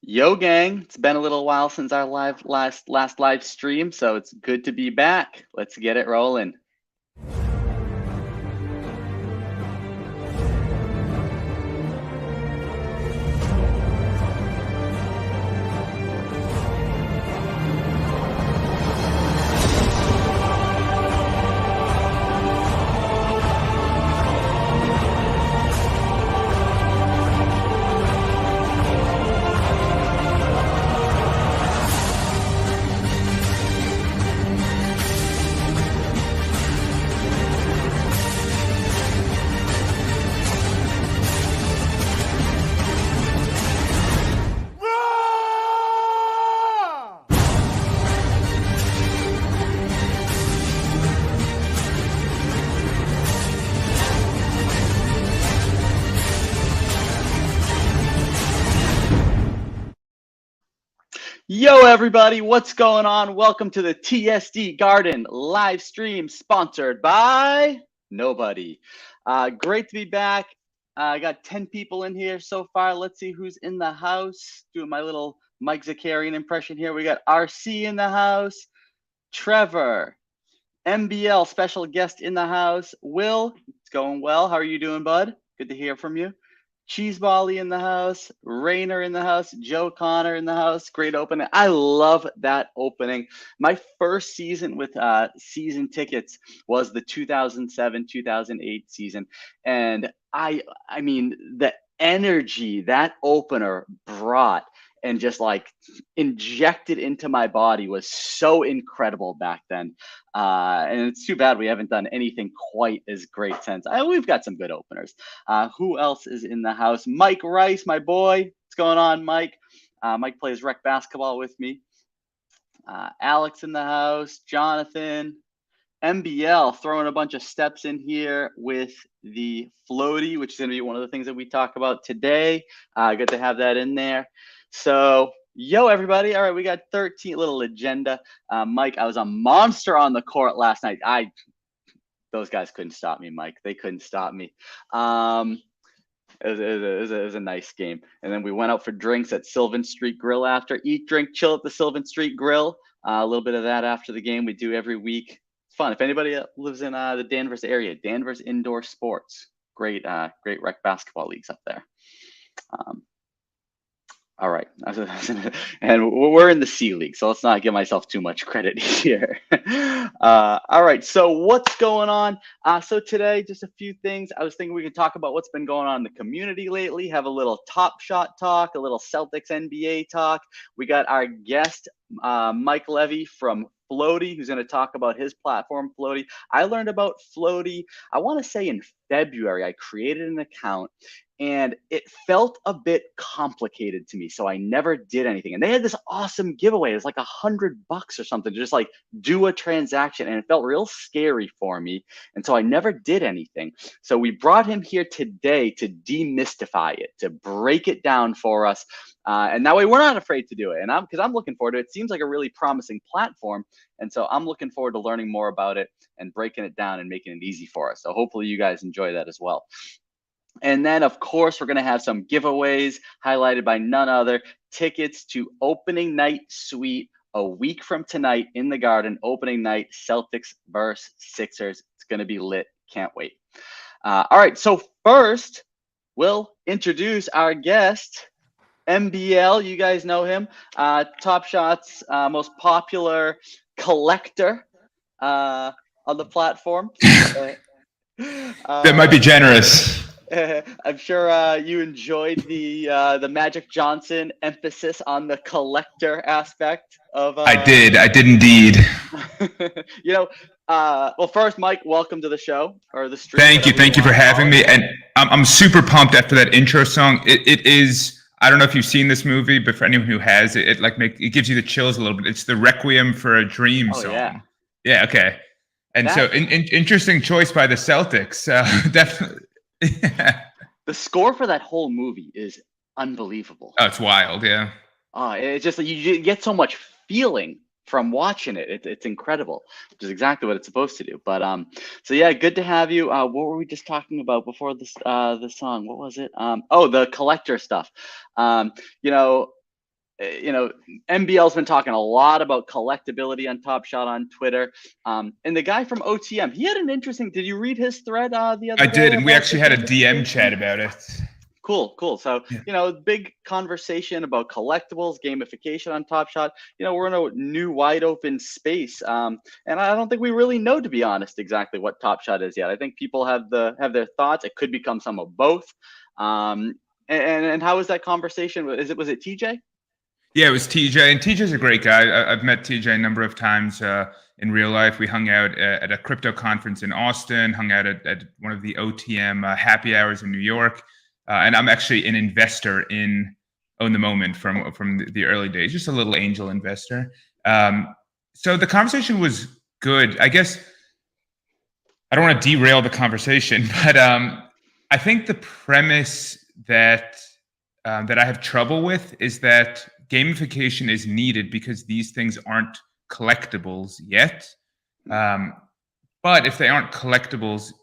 Yo, gang! It's been a little while since our last live stream, so it's good to be back. Let's get it rolling. Yo, everybody, what's going on? Welcome to the TSD Garden live stream sponsored by nobody. Great to be back. I got 10 people in here so far. Let's see who's in the house. Doing my little Mike Zakarian impression here. We got RC in the house, Trevor, MBL special guest in the house, Will. It's going well. How are you doing, bud? Good to hear from you. Cheesebally in the house, Rainer in the house, Joe Connor in the house. Great opening. I love that opening. My first season with season tickets was the 2007-2008 season, and I mean the energy that opener brought and just like injected into my body was so incredible back then. And it's too bad we haven't done anything quite as great since. We've got some good openers. Who else is in the house? Mike Rice, my boy. What's going on, Mike? Mike plays rec basketball with me. Alex in the house. Jonathan. MBL throwing a bunch of steps in here with the floaty, which is going to be one of the things that we talk about today. Good to have that in there. So, yo, everybody. All right, we got 13 little agenda. Mike, I was a monster on the court last night. Those guys couldn't stop me, Mike. They couldn't stop me. It was a nice game. And then we went out for drinks at Sylvan Street Grill after. Eat, drink, chill at the Sylvan Street Grill. A little bit of that after the game. We do every week. It's fun. If anybody lives in the Danvers area, Danvers Indoor Sports. Great rec basketball leagues up there. All right, and we're in the C League, so let's not give myself too much credit here. All right, so what's going on? So today, just a few things. I was thinking we could talk about what's been going on in the community lately, have a little Top Shot talk, a little Celtics NBA talk. We got our guest, Mike Levy from Floaty, who's going to talk about his platform, Floaty. I learned about Floaty, I want to say in February. I created an account, and it felt a bit complicated to me, so I never did anything. And they had this awesome giveaway. It was like $100 or something to just like do a transaction, and it felt real scary for me. And so I never did anything. So we brought him here today to demystify it, to break it down for us. And that way we're not afraid to do it. And because I'm looking forward to it. It seems like a really promising platform. And so I'm looking forward to learning more about it and breaking it down and making it easy for us. So hopefully you guys enjoy that as well. And then, of course, we're going to have some giveaways highlighted by none other. Tickets to opening night suite a week from tonight in the Garden. Opening night, Celtics versus Sixers. It's going to be lit. Can't wait. All right. So first, we'll introduce our guest, MBL. You guys know him. Top Shot's most popular collector on the platform. That might be generous. I'm sure you enjoyed the Magic Johnson emphasis on the collector aspect of. I did indeed. You know, well, first, Mike, welcome to the show or the stream. Thank you for having me, and I'm super pumped after that intro song. It is. I don't know if you've seen this movie, but for anyone who has, it gives you the chills a little bit. It's the Requiem for a Dream song. Yeah. Yeah. Okay. And so, interesting choice by the Celtics. Definitely. Yeah. The score for that whole movie is unbelievable. Oh, it's wild, yeah. It's just like you get so much feeling from watching it. It's incredible, which is exactly what it's supposed to do. But so yeah, good to have you. What were we just talking about before this the song? What was it? Oh, the collector stuff. You know, MBL's been talking a lot about collectability on Top Shot on Twitter. And the guy from OTM, he had an interesting. Did you read his thread the other day? I did, and we actually had a DM chat about it. Cool. So, big conversation about collectibles, gamification on Top Shot. We're in a new wide open space. And I don't think we really know, to be honest, exactly what Top Shot is yet. I think people have their thoughts. It could become some of both. And how was that conversation? Was it TJ? Yeah, it was TJ, and TJ's a great guy. I've met TJ a number of times in real life. We hung out at a crypto conference in Austin, hung out at one of the OTM happy hours in New York. And I'm actually an investor in Own the Moment from the early days, just a little angel investor. So the conversation was good. I guess I don't want to derail the conversation, but I think the premise that I have trouble with is that gamification is needed because these things aren't collectibles yet. But if they aren't collectibles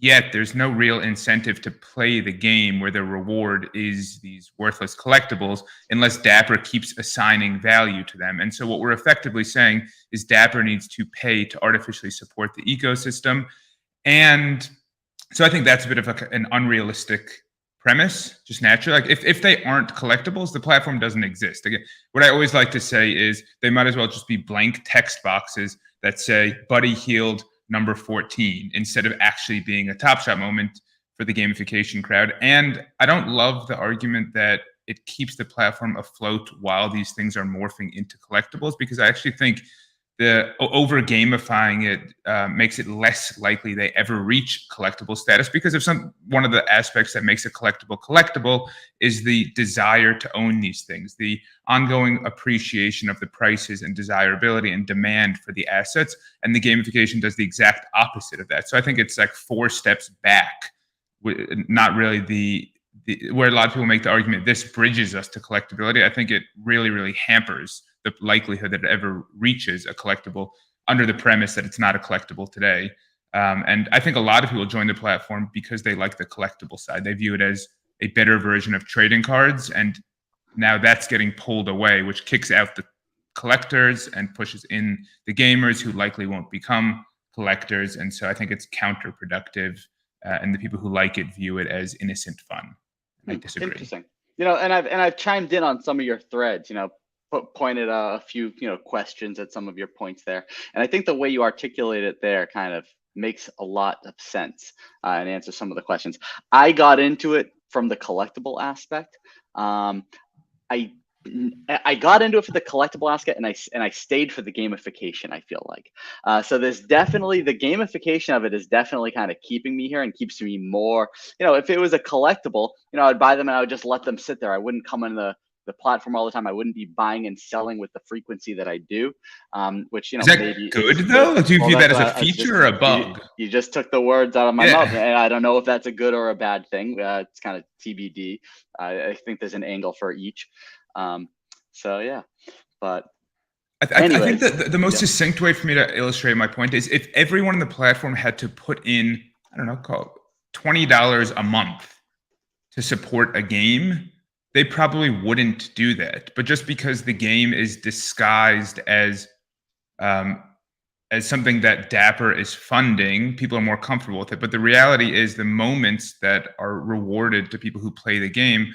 yet, there's no real incentive to play the game where the reward is these worthless collectibles unless Dapper keeps assigning value to them. And so what we're effectively saying is Dapper needs to pay to artificially support the ecosystem. And so I think that's a bit of an unrealistic premise, just naturally. Like if they aren't collectibles, the platform doesn't exist. Again, what I always like to say is they might as well just be blank text boxes that say Buddy Healed number 14 instead of actually being a Top Shot moment for the gamification crowd. And I don't love the argument that it keeps the platform afloat while these things are morphing into collectibles, because I actually think the over gamifying it makes it less likely they ever reach collectible status, because of one of the aspects that makes a collectible is the desire to own these things, the ongoing appreciation of the prices and desirability and demand for the assets. And the gamification does the exact opposite of that. So I think it's like 4 steps back, not really where a lot of people make the argument this bridges us to collectability. I think it really, really hampers the likelihood that it ever reaches a collectible under the premise that it's not a collectible today. And I think a lot of people join the platform because they like the collectible side. They view it as a better version of trading cards. And now that's getting pulled away, which kicks out the collectors and pushes in the gamers who likely won't become collectors. And so I think it's counterproductive. And the people who like it view it as innocent fun. I disagree. Interesting. And I've chimed in on some of your threads, pointed a few questions at some of your points there, and I think the way you articulate it there kind of makes a lot of sense and answers some of the questions. I got into it from the collectible aspect. I got into it for the collectible aspect, and I stayed for the gamification. I feel like so there's definitely the gamification of it is definitely kind of keeping me here and keeps me more. If it was a collectible, I'd buy them and I would just let them sit there. I wouldn't come in the platform all the time. I wouldn't be buying and selling with the frequency that I do, which is that maybe good though? Do you view that as a feature or a bug? You just took the words out of my mouth, and I don't know if that's a good or a bad thing. It's kind of TBD. I think there's an angle for each. So yeah, but I think that the most succinct way for me to illustrate my point is if everyone on the platform had to put in, I don't know, call it $20 a month to support a game, they probably wouldn't do that. But just because the game is disguised as something that Dapper is funding, people are more comfortable with it. But the reality is the moments that are rewarded to people who play the game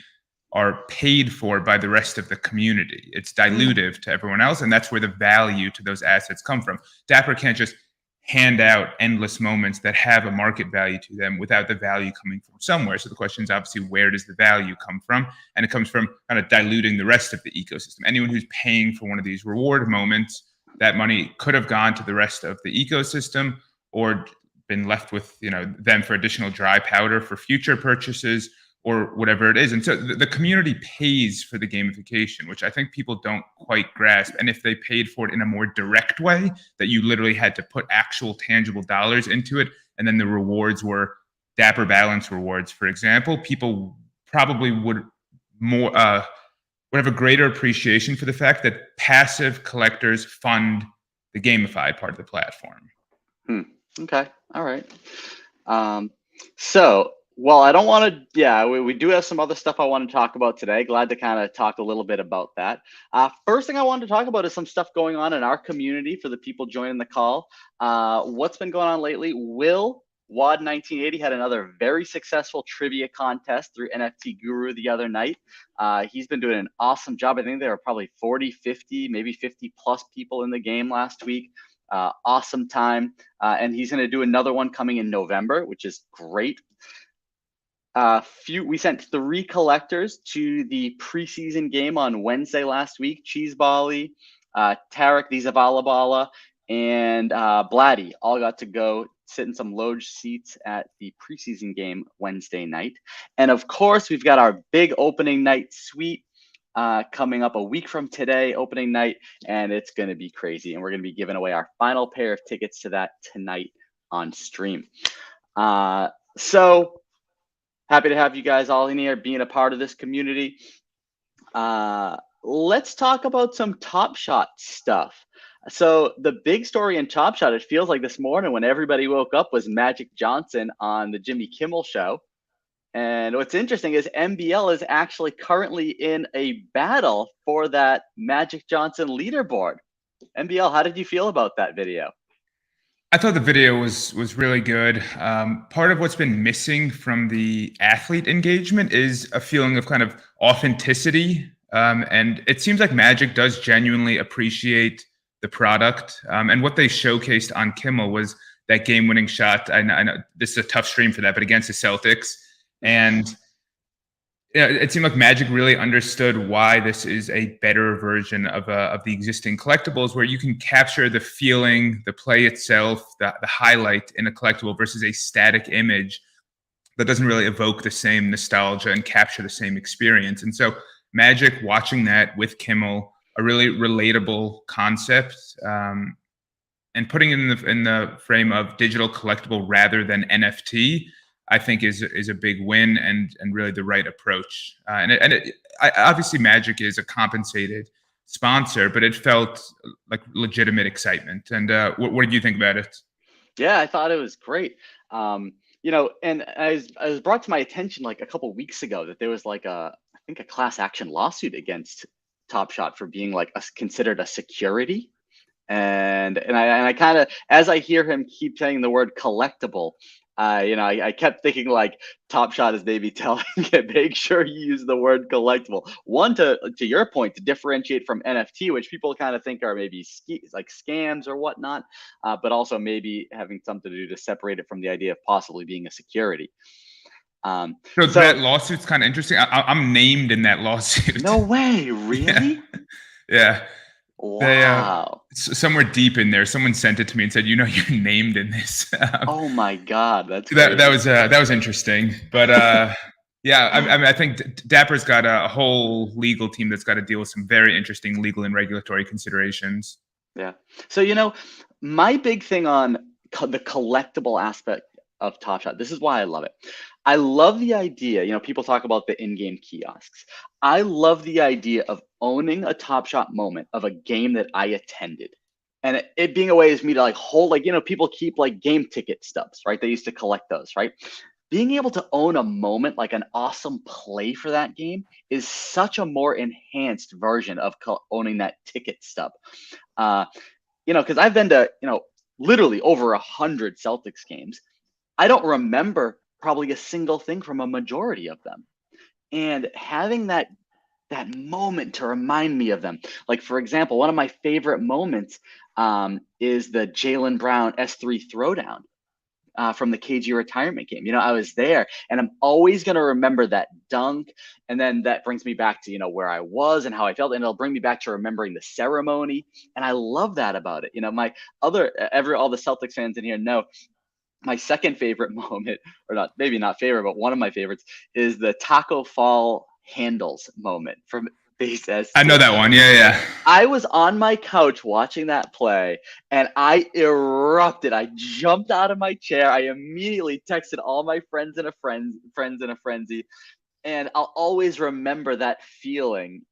are paid for by the rest of the community. It's dilutive to everyone else, and that's where the value to those assets come from. Dapper can't just hand out endless moments that have a market value to them without the value coming from somewhere. So the question is obviously, where does the value come from? And it comes from kind of diluting the rest of the ecosystem. Anyone who's paying for one of these reward moments, that money could have gone to the rest of the ecosystem or been left with them for additional dry powder for future purchases or whatever it is. And so the community pays for the gamification, which I think people don't quite grasp. And if they paid for it in a more direct way, that you literally had to put actual tangible dollars into it, and then the rewards were Dapper Balance rewards, for example, people probably would have a greater appreciation for the fact that passive collectors fund the gamified part of the platform. Okay. All right. So Well, I don't want to. Yeah, we do have some other stuff I want to talk about today. Glad to kind of talk a little bit about that. First thing I wanted to talk about is some stuff going on in our community for the people joining the call. What's been going on lately? Will Wad 1980 had another very successful trivia contest through NFT Guru the other night. He's been doing an awesome job. I think there were probably 40, 50, maybe 50 plus people in the game last week. Awesome time. And he's going to do another one coming in November, which is great. We sent 3 collectors to the preseason game on Wednesday last week. Cheese Bali, Tarek the Zavala, and Blatty all got to go sit in some loge seats at the preseason game Wednesday night. And of course, we've got our big opening night suite coming up a week from today, opening night, and it's going to be crazy. And we're going to be giving away our final pair of tickets to that tonight on stream. So happy to have you guys all in here being a part of this community. Let's talk about some Top Shot stuff. So the big story in Top Shot, it feels like this morning when everybody woke up, was Magic Johnson on the Jimmy Kimmel show. And what's interesting is MBL is actually currently in a battle for that Magic Johnson leaderboard. MBL, how did you feel about that video? I thought the video was really good. Part of what's been missing from the athlete engagement is a feeling of kind of authenticity. And it seems like Magic does genuinely appreciate the product. And what they showcased on Kimmel was that game-winning shot. I know this is a tough stream for that, but against the Celtics. And it seemed like Magic really understood why this is a better version of the existing collectibles, where you can capture the feeling, the play itself, the highlight in a collectible versus a static image that doesn't really evoke the same nostalgia and capture the same experience. And so Magic, watching that with Kimmel, a really relatable concept, and putting it in the frame of digital collectible rather than NFT, I think is a big win and really the right approach. Obviously Magic is a compensated sponsor, but it felt like legitimate excitement. And what did you think about it? Yeah, I thought it was great. And I was brought to my attention like a couple of weeks ago that there was like I think a class action lawsuit against Top Shot for being like considered a security. And I kind of, as I hear him keep saying the word collectible, I kept thinking like Top Shot is maybe telling it, make sure you use the word collectible. One, to your point, to differentiate from NFT, which people kind of think are maybe like scams or whatnot, but also maybe having something to do to separate it from the idea of possibly being a security. So that lawsuit's kind of interesting. I'm named in that lawsuit. No way, really? Yeah. Wow. Somewhere deep in there, someone sent it to me and said, "You're named in this." Oh my God, that's that was interesting. But yeah, I mean, I think Dapper's got a whole legal team that's got to deal with some very interesting legal and regulatory considerations. Yeah. So my big thing on the collectible aspect of Top Shot, this is why I love it. I love the idea, people talk about the in-game kiosks. I love the idea of owning a Top Shot moment of a game that I attended. And it being a way is me to like hold, like, people keep like game ticket stubs, right? They used to collect those, right? Being able to own a moment, like an awesome play for that game, is such a more enhanced version of owning that ticket stub. Because I've been to, literally over 100 Celtics games. I don't remember probably a single thing from a majority of them. And having that moment to remind me of them. Like, for example, one of my favorite moments is the Jaylen Brown S3 throwdown from the KG retirement game. I was there, and I'm always going to remember that dunk. And then that brings me back to, where I was and how I felt. And it'll bring me back to remembering the ceremony. And I love that about it. All the Celtics fans in here know, my second favorite moment, or not, maybe not favorite, but one of my favorites, is the Taco Fall handles moment from base S. I know that one. Yeah. I was on my couch watching that play, and I erupted. I jumped out of my chair. I immediately texted all my friends in a frenzy, and I'll always remember that feeling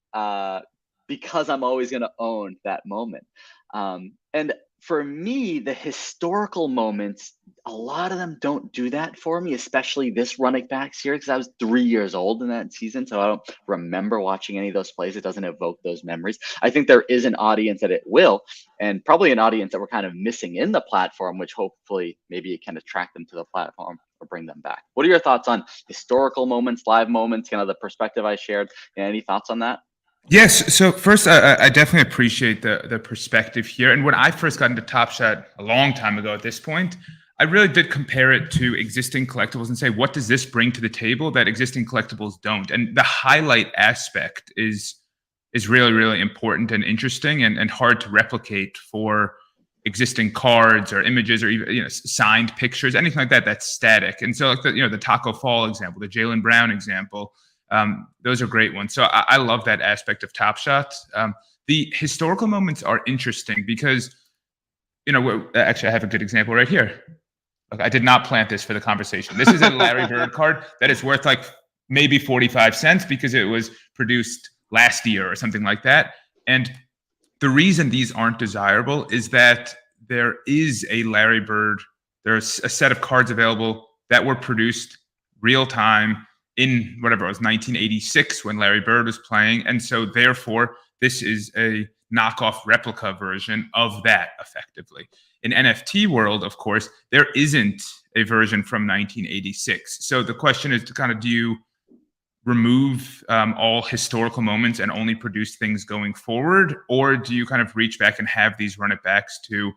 because I'm always going to own that moment. And for me, the historical moments, a lot of them don't do that for me, especially this running back series, because I was 3 years old in that season, so I don't remember watching any of those plays. It doesn't evoke those memories. I think there is an audience that it will, and probably an audience that we're kind of missing in the platform, which hopefully maybe it can attract them to the platform or bring them back. What are your thoughts on historical moments, live moments, kind of the perspective I shared? Any thoughts on that? Yes. So first, I definitely appreciate the perspective here. And when I first got into Top Shot a long time ago at this point, I really did compare it to existing collectibles and say, what does this bring to the table that existing collectibles don't? And the highlight aspect is really, really important and interesting and hard to replicate for existing cards or images or even signed pictures, anything like that that's static. And so like the Taco Fall example, the Jaylen Brown example, those are great ones. So I love that aspect of Top Shot. The historical moments are interesting because, actually, I have a good example right here. Look, I did not plant this for the conversation. This is a Larry Bird card that is worth like maybe 45 cents because it was produced last year or something like that. And the reason these aren't desirable is that there is a Larry Bird, there's a set of cards available that were produced real time in whatever it was 1986 when Larry Bird was playing. And so therefore this is a knockoff replica version of that effectively. In NFT world, of course, there isn't a version from 1986. So the question is to kind of, do you remove all historical moments and only produce things going forward? Or do you kind of reach back and have these run it backs to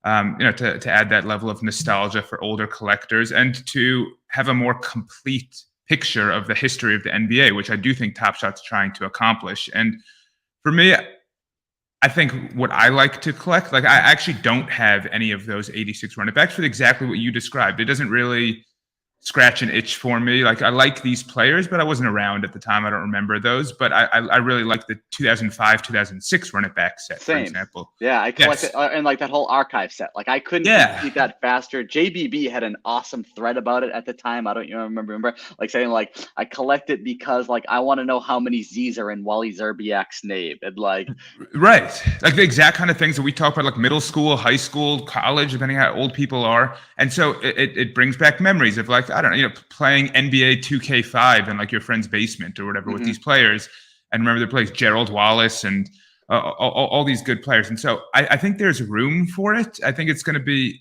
add that level of nostalgia for older collectors and to have a more complete picture of the history of the NBA, which I do think Top Shot's trying to accomplish. And for me, I think what I like to collect, like I actually don't have any of those 86 run it backs for exactly what you described. It doesn't really scratch an itch for me. Like I like these players, but I wasn't around at the time. I don't remember those, but I really like the 2005, 2006 run it back set, for example. Yeah, I collected and like that whole archive set. Like I couldn't complete that faster. JBB had an awesome thread about it at the time. I don't even remember like saying like I collect it because like I want to know how many Z's are in Wally Zerbiak's name and like right, like the exact kind of things that we talk about, like middle school, high school, college, depending on how old people are. And so it brings back memories of like, I don't know, playing NBA 2K5 in like your friend's basement or whatever with these players. And remember the players, Gerald Wallace and all these good players. And so I think there's room for it. I think it's going to be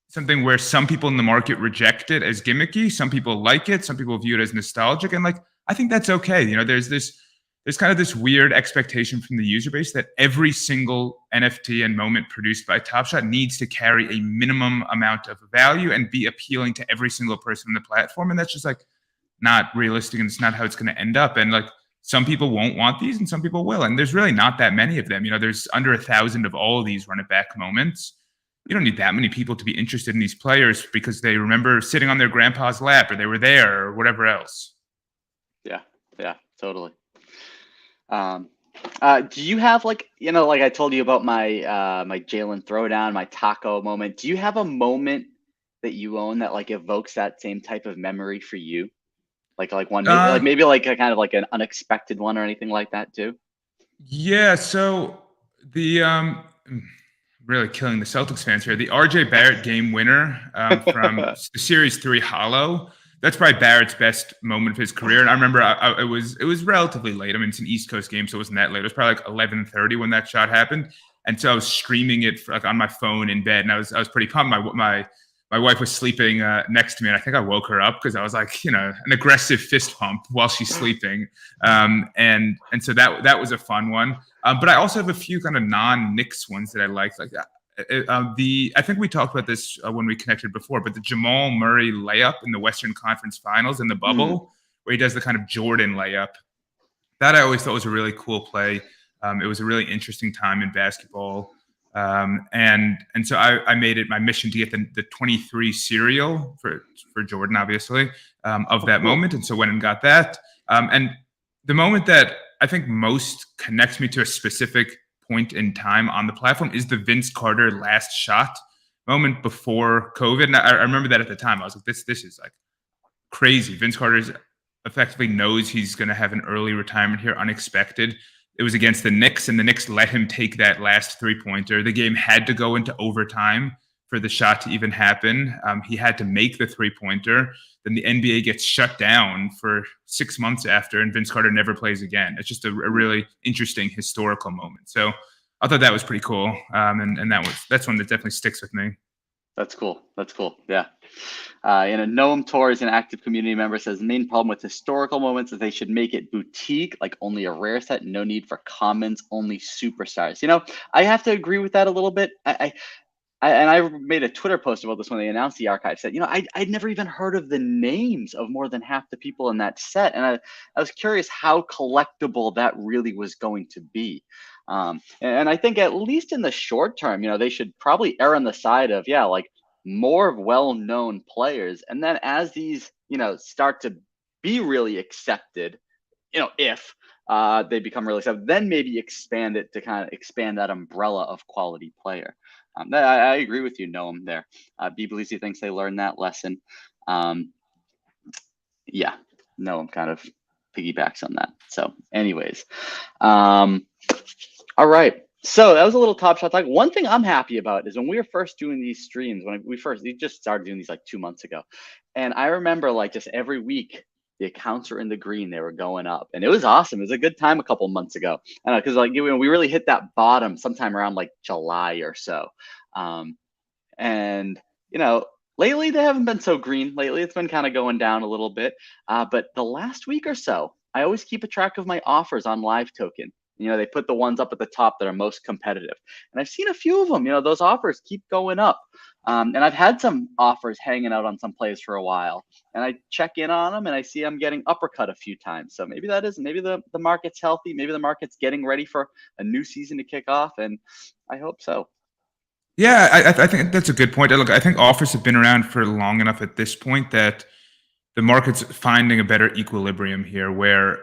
something where some people in the market reject it as gimmicky. Some people like it. Some people view it as nostalgic. And like, I think that's okay. There's kind of this weird expectation from the user base that every single NFT and moment produced by Top Shot needs to carry a minimum amount of value and be appealing to every single person on the platform. And that's just like not realistic, and it's not how it's going to end up. And like some people won't want these and some people will. And there's really not that many of them. There's under 1,000 of all of these run it back moments. You don't need that many people to be interested in these players because they remember sitting on their grandpa's lap or they were there or whatever else. Yeah, totally. Do you have like I told you about my my Jaylen throwdown, my taco moment. Do you have a moment that you own that like evokes that same type of memory for you? Like one maybe like a kind of like an unexpected one or anything like that too? Yeah, so the really killing the Celtics fans here. The RJ Barrett game winner from the Series 3 Hollow. That's probably Barrett's best moment of his career. And I remember it was relatively late. I mean, it's an East Coast game, so it wasn't that late. It was probably like 11:30 when that shot happened. And so I was streaming it like on my phone in bed, and I was pretty pumped. My wife was sleeping next to me, and I think I woke her up because I was like, an aggressive fist pump while she's sleeping. And so that was a fun one. But I also have a few kind of non-Knicks ones that I liked, like that. I think we talked about this when we connected before, but the Jamal Murray layup in the Western Conference Finals in the bubble, where he does the kind of Jordan layup, that I always thought was a really cool play. It was a really interesting time in basketball, and so I made it my mission to get the 23 serial for Jordan, obviously, of that moment, and so went and got that. And the moment that I think most connects me to a specific point in time on the platform is the Vince Carter last shot moment before COVID. And I remember that at the time. I was like, this is like crazy. Vince Carter effectively knows he's going to have an early retirement here, unexpected. it was against the Knicks, and the Knicks let him take that last three-pointer. The game had to go into overtime for the shot to even happen. He had to make the three-pointer. Then the NBA gets shut down for 6 months after, and Vince Carter never plays again. It's just a really interesting historical moment. So I thought that was pretty cool, and that's one that definitely sticks with me. That's cool. That's cool. Yeah. Noam Torres, an active community member, says the main problem with historical moments is they should make it boutique, like only a rare set. No need for commons, only superstars. I have to agree with that a little bit. I made a Twitter post about this when they announced the archive set. I'd never even heard of the names of more than half the people in that set, and I was curious how collectible that really was going to be. And I think at least in the short term, they should probably err on the side of, like more well-known players. And then as these, start to be really accepted, if they become really accepted, then maybe expand it to kind of expand that umbrella of quality player. I agree with you, Noam, there. Biblissi thinks they learned that lesson. Noam kind of piggybacks on that. So anyways, all right. So that was a little Top Shot talk. One thing I'm happy about is when we were first doing these streams, we just started doing these like 2 months ago. And I remember like just every week, the accounts were in the green, they were going up, and it was awesome. It was a good time a couple months ago. I know, because like we really hit that bottom sometime around like July or so. And lately they haven't been so green. Lately it's been kind of going down a little bit. But the last week or so, I always keep a track of my offers on Live Token. They put the ones up at the top that are most competitive. And I've seen a few of them, those offers keep going up. And I've had some offers hanging out on some plays for a while. And I check in on them and I see I'm getting uppercut a few times. So maybe the market's healthy. Maybe the market's getting ready for a new season to kick off. And I hope so. Yeah, I think that's a good point. Look, I think offers have been around for long enough at this point that the market's finding a better equilibrium here, where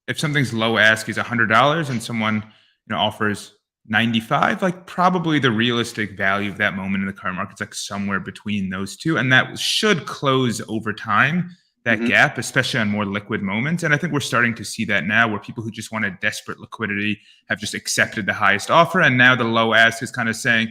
if something's low ask is $100 and someone offers 95, like probably the realistic value of that moment in the current market's like somewhere between those two, and that should close over time, that gap, especially on more liquid moments. And I think we're starting to see that now, where people who just wanted desperate liquidity have just accepted the highest offer, and now the low ask is kind of saying,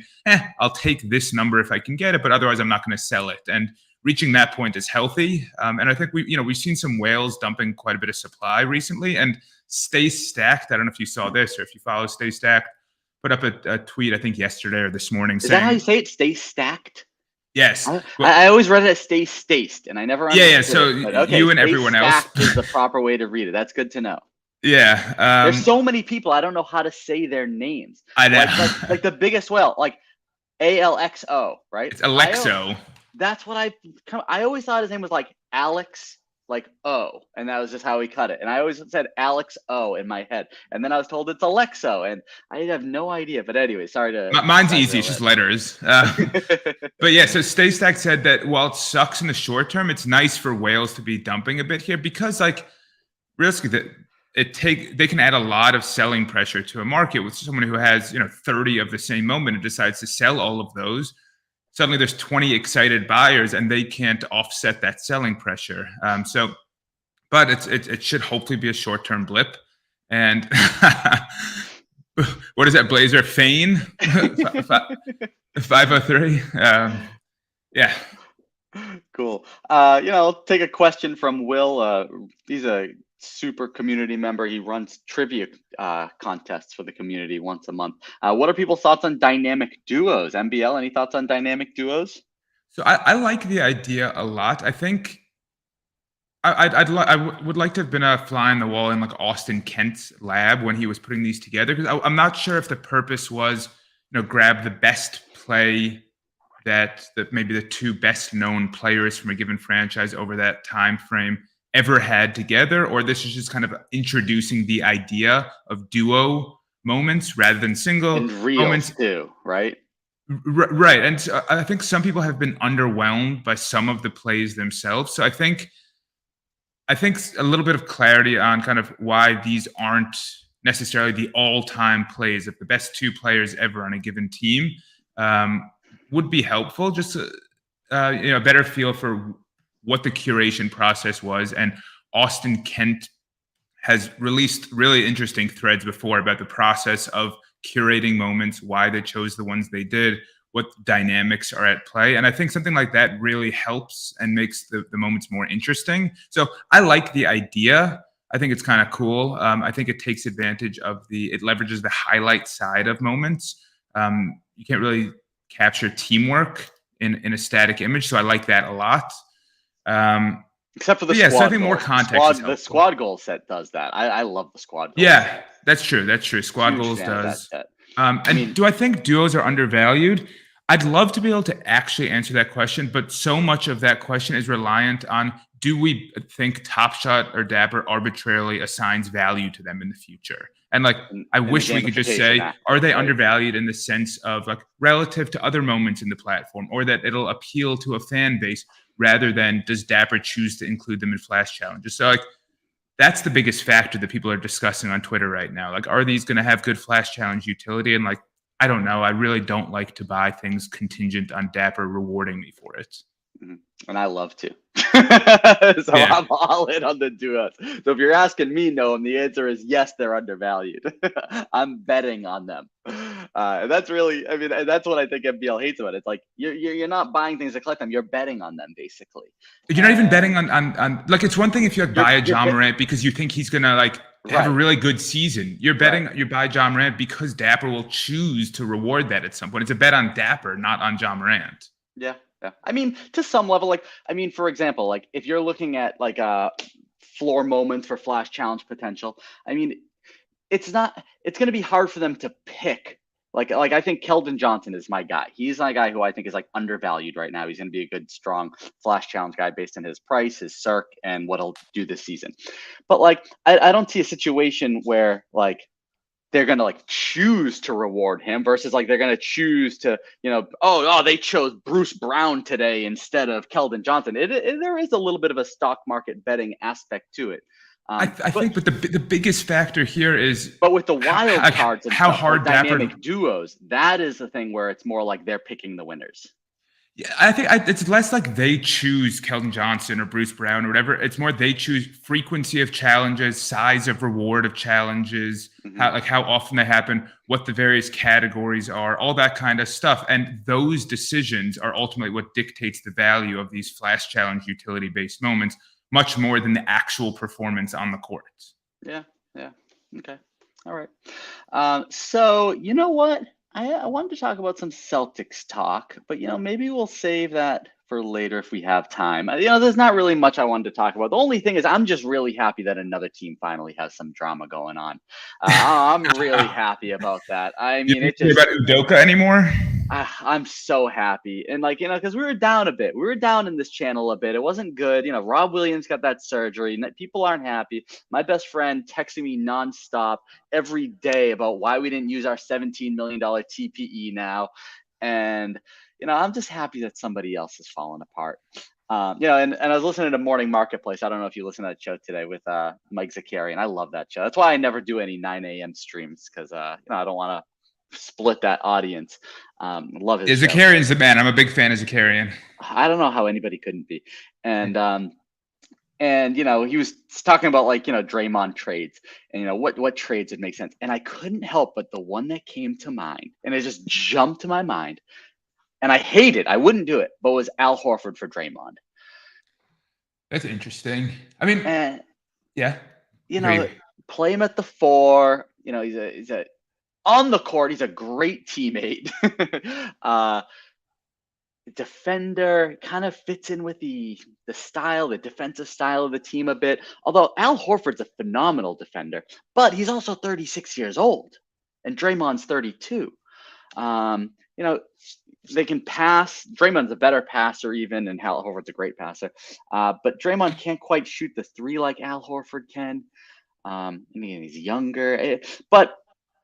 I'll take this number if I can get it, but otherwise I'm not going to sell it. And reaching that point is healthy. And I think we've seen some whales dumping quite a bit of supply recently, and Stay Stacked. I don't know if you saw this or if you follow Stay Stacked, put up a tweet, I think yesterday or this morning. Is that how you say it? Stay Stacked? Yes. I always read it as Stay Staced, and I never understood Yeah. So it, okay, you and everyone else is the proper way to read it. That's good to know. Yeah. There's so many people, I don't know how to say their names. I know. Like the biggest whale, like ALXO, right? It's Alexo. That's what I always thought his name was like Alex, like O, and that was just how he cut it. And I always said Alex O in my head, and then I was told it's Alexo, and I have no idea. But anyway, sorry to. Mine's easy; it's just letters. But yeah, so Stay Stacked said that while it sucks in the short term, it's nice for whales to be dumping a bit here, because like realistically, they can add a lot of selling pressure to a market with someone who has 30 of the same moment and decides to sell all of those. Suddenly there's 20 excited buyers and they can't offset that selling pressure. But it should hopefully be a short-term blip. And what is that, Blazer? Feign? 503? Yeah. Cool. I'll take a question from Will. He's a super community member. He runs trivia contests for the community once a month. What are people's thoughts on dynamic duos? MBL, any thoughts on dynamic duos? So I like the idea a lot. I think I would like to have been a fly on the wall in like Austin Kent's lab when he was putting these together, because I'm not sure if the purpose was grab the best play that maybe the two best known players from a given franchise over that time frame ever had together, or this is just kind of introducing the idea of duo moments rather than single and reels moments too, right? Right. And so I think some people have been underwhelmed by some of the plays themselves. So I think a little bit of clarity on kind of why these aren't necessarily the all-time plays of the best two players ever on a given team would be helpful. Just a better feel for what the curation process was. And Austin Kent has released really interesting threads before about the process of curating moments, why they chose the ones they did, what dynamics are at play. And I think something like that really helps and makes the moments more interesting. So I like the idea. I think it's kind of cool. I think it takes advantage of it leverages the highlight side of moments. You can't really capture teamwork in a static image. So I like that a lot. Except for the squad squad I think goal. more context The squad goal set does that. I love the squad goal. Yeah, that's true. That's true. Squad goals does. Do I think duos are undervalued? I'd love to be able to actually answer that question, but so much of that question is reliant on, do we think Top Shot or Dapper arbitrarily assigns value to them in the future? And I wish we could just say, are they undervalued in the sense of relative to other moments in the platform, or that it'll appeal to a fan base rather than does Dapper choose to include them in flash challenges? So that's the biggest factor that people are discussing on Twitter right now. Are these going to have good flash challenge utility? And I don't know. I really don't like to buy things contingent on Dapper rewarding me for it. Mm-hmm. And I love to. So yeah. I'm all in on the duos. So if you're asking me, Noam, the answer is yes, they're undervalued. I'm betting on them. And that's really, that's what I think MBL hates about it. It's you're not buying things to collect them. You're betting on them, basically. You're not even betting on it's one thing if you buy a Ja Morant because you think he's going to have a really good season. You're betting you buy Ja Morant because Dapper will choose to reward that at some point. It's a bet on Dapper, not on Ja Morant. Yeah. Yeah. To some level, for example, if you're looking at floor moments for flash challenge potential, it's going to be hard for them to pick. I think Keldon Johnson is my guy. He's my guy who I think is undervalued right now. He's going to be a good, strong flash challenge guy based on his price, his circ, and what he'll do this season. But I don't see a situation where they're going to choose to reward him versus they're going to choose to, they chose Bruce Brown today instead of Keldon Johnson. There is a little bit of a stock market betting aspect to it. I think the biggest factor here is, but with the wild cards and how hard dynamic duos, that is the thing where it's more they're picking the winners. Yeah, I think it's less they choose Keldon Johnson or Bruce Brown or whatever. It's more they choose frequency of challenges, size of reward of challenges, how often they happen, what the various categories are, all that kind of stuff. And those decisions are ultimately what dictates the value of these flash challenge utility-based moments, much more than the actual performance on the court. Yeah. Okay. All right. So you know what? I wanted to talk about some Celtics talk, but maybe we'll save that for later if we have time. There's not really much I wanted to talk about. The only thing is I'm just really happy that another team finally has some drama going on. I'm really happy about that. You don't care about Udoka anymore? I'm so happy. And because we were down a bit. We were down in this channel a bit. It wasn't good. Rob Williams got that surgery. People aren't happy. My best friend texting me nonstop every day about why we didn't use our $17 million TPE now. And, I'm just happy that somebody else has fallen apart. And I was listening to Morning Marketplace. I don't know if you listened to that show today with Mike Zakarian. I love that show. That's why I never do any 9 a.m. streams because, I don't want to split that audience. Love his show. Zakarian's the man. I'm a big fan of Zakarian. I don't know how anybody couldn't be. And he was talking about Draymond trades and what trades would make sense. And I couldn't help but the one that came to mind, and it just jumped to my mind. And I hate it. I wouldn't do it, but it was Al Horford for Draymond. That's interesting. Yeah. Play him at the 4. He's a on the court. He's a great teammate. Defender, kind of fits in with the defensive style of the team a bit. Although Al Horford's a phenomenal defender, but he's also 36 years old, and Draymond's 32. They can pass. Draymond's a better passer even, and Al Horford's a great passer. But Draymond can't quite shoot the 3 like Al Horford can. He's younger, but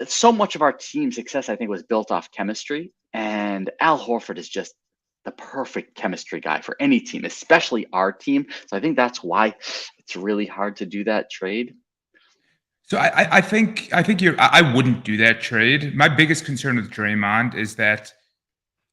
so much of our team success, I think, was built off chemistry. And Al Horford is just the perfect chemistry guy for any team, especially our team. So I think that's why it's really hard to do that trade. So I think I wouldn't do that trade. My biggest concern with Draymond is that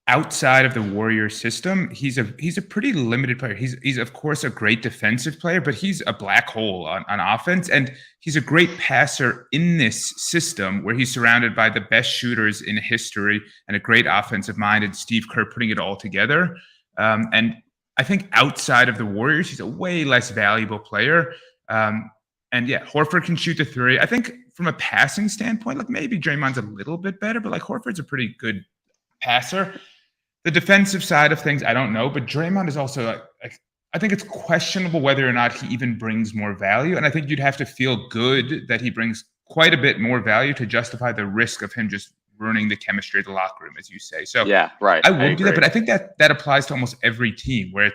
outside of the Warriors system, he's a pretty limited player. He's of course a great defensive player, but he's a black hole on offense, and he's a great passer in this system where he's surrounded by the best shooters in history and a great offensive mind, and Steve Kerr putting it all together. And I think outside of the Warriors, he's a way less valuable player. And yeah, Horford can shoot the three. I think from a passing standpoint, like maybe Draymond's a little bit better, but like Horford's a pretty good passer. The defensive side of things, I don't know, but Draymond is also I think it's questionable whether or not he even brings more value. And I think you'd have to feel good that he brings quite a bit more value to justify the risk of him just ruining the chemistry of the locker room, as you say. So yeah, right. I would do that, but I think that applies to almost every team where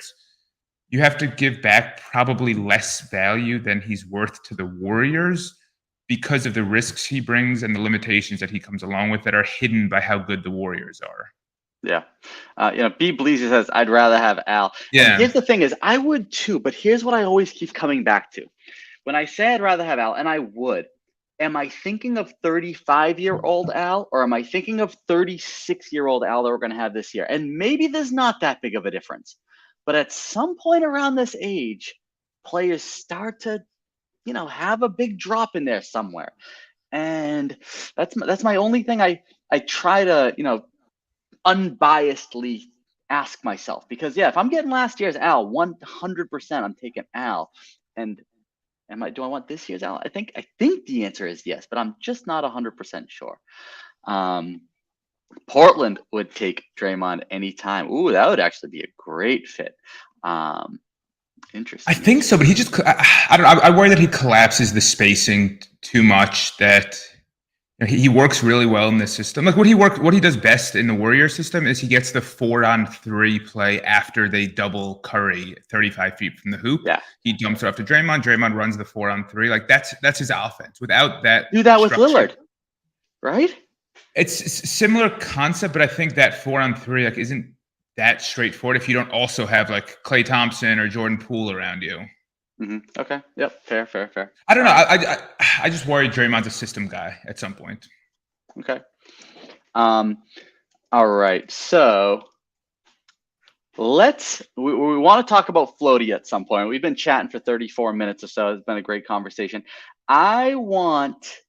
you have to give back probably less value than he's worth to the Warriors because of the risks he brings and the limitations that he comes along with that are hidden by how good the Warriors are. Yeah. B. Bleezy says, I'd rather have Al. Yeah. And here's the thing is, I would too, but here's what I always keep coming back to. When I say I'd rather have Al, and I would, am I thinking of 35-year-old Al, or am I thinking of 36-year-old Al that we're going to have this year? And maybe there's not that big of a difference. But at some point around this age, players start to, have a big drop in there somewhere. And that's my only thing I try to, unbiasedly ask myself, because if I'm getting last year's Al, 100% I'm taking Al. And do I want this year's Al? I think the answer is yes, but I'm just not 100% sure. Portland would take Draymond anytime. Ooh, that would actually be a great fit. Interesting. I think so, but he just, I don't know. I worry that he collapses the spacing too much, that he works really well in this system. Like what he does best in the Warrior system is he gets the 4-on-3 play after they double Curry 35 feet from the hoop. Yeah. He dumps it off to Draymond. Draymond runs the 4-on-3. Like that's his offense. Without that, do that with Lillard, right? It's a similar concept, but I think that 4-on-3 like isn't that straightforward if you don't also have like Klay Thompson or Jordan Poole around you. Mm-hmm. Okay. Yep. Fair. I don't know. I just worry Draymond's a system guy at some point. Okay. All right. So we want to talk about Floaty at some point. We've been chatting for 34 minutes or so. It's been a great conversation. So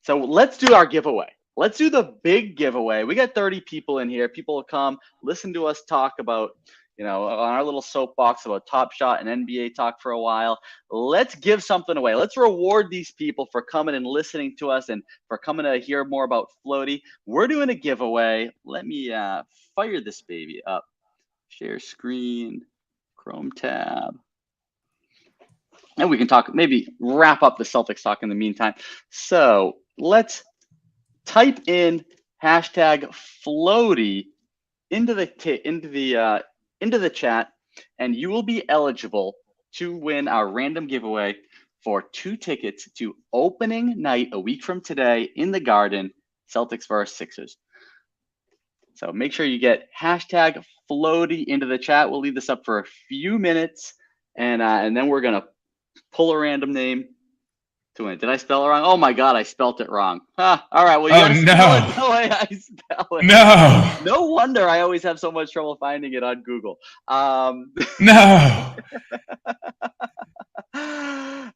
let's do our giveaway. Let's do the big giveaway. We got 30 people in here. People will come listen to us talk about, on our little soapbox about Top Shot and NBA talk for a while. Let's give something away. Let's reward these people for coming and listening to us and for coming to hear more about Floaty. We're doing a giveaway. Let me fire this baby up. Share screen, Chrome tab. And we can maybe wrap up the Celtics talk in the meantime. So let's type in hashtag Floaty into the chat, and you will be eligible to win our random giveaway for 2 tickets to opening night a week from today in the Garden, Celtics versus Sixers. So make sure you get hashtag Floaty into the chat. We'll leave this up for a few minutes, and then we're gonna pull a random name to win. Did I spell it wrong? Oh my God, I spelt it wrong. All right. Well, you spell it the way I spell it. No. No wonder I always have so much trouble finding it on Google. No.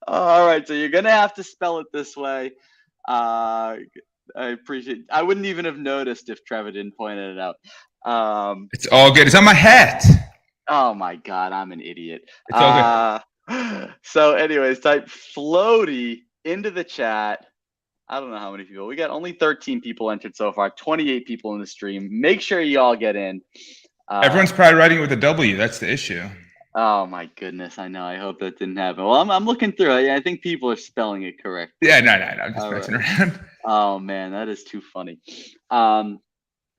All right. So you're gonna have to spell it this way. I appreciate. I wouldn't even have noticed if Trevor didn't point it out. It's all good. It's on my hat. Oh my God, I'm an idiot. It's all good. So anyways, type Floaty into the chat. I don't know how many people. We got only 13 people entered so far, 28 people in the stream. Make sure you all get in. Everyone's probably writing it with a W. That's the issue. Oh my goodness, I know. I hope that didn't happen. Well, I'm looking through it. I think people are spelling it correct. Yeah, no. I'm just messing around. Oh man, that is too funny.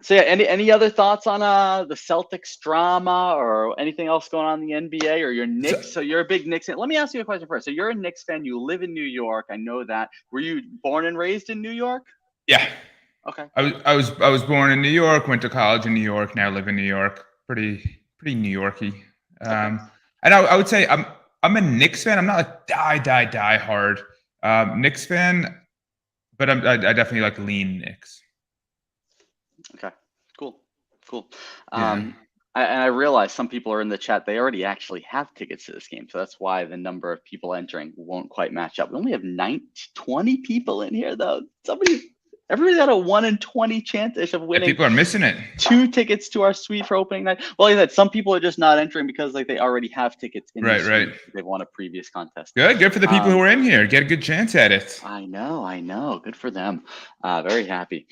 So yeah, any other thoughts on the Celtics drama or anything else going on in the NBA or your Knicks? So you're a big Knicks fan. Let me ask you a question first. So you're a Knicks fan. You live in New York. I know that. Were you born and raised in New York? Yeah. Okay. I was born in New York. Went to college in New York. Now live in New York. Pretty New Yorky. Okay. And I would say I'm a Knicks fan. I'm not a die hard Knicks fan, but I definitely like lean Knicks. Okay, cool. Cool. Yeah. I realize some people are in the chat. They already actually have tickets to this game, so that's why the number of people entering won't quite match up. We only have 20 people in here, though. Everybody got a 1 in 20 chance of Yeah, winning people are missing it. 2 tickets to our suite for opening night. Well, like I said, some people are just not entering because like they already have tickets in the suite. They've won a previous contest. Good for the people who are in here. Get a good chance at it. I know. Good for them. Very happy.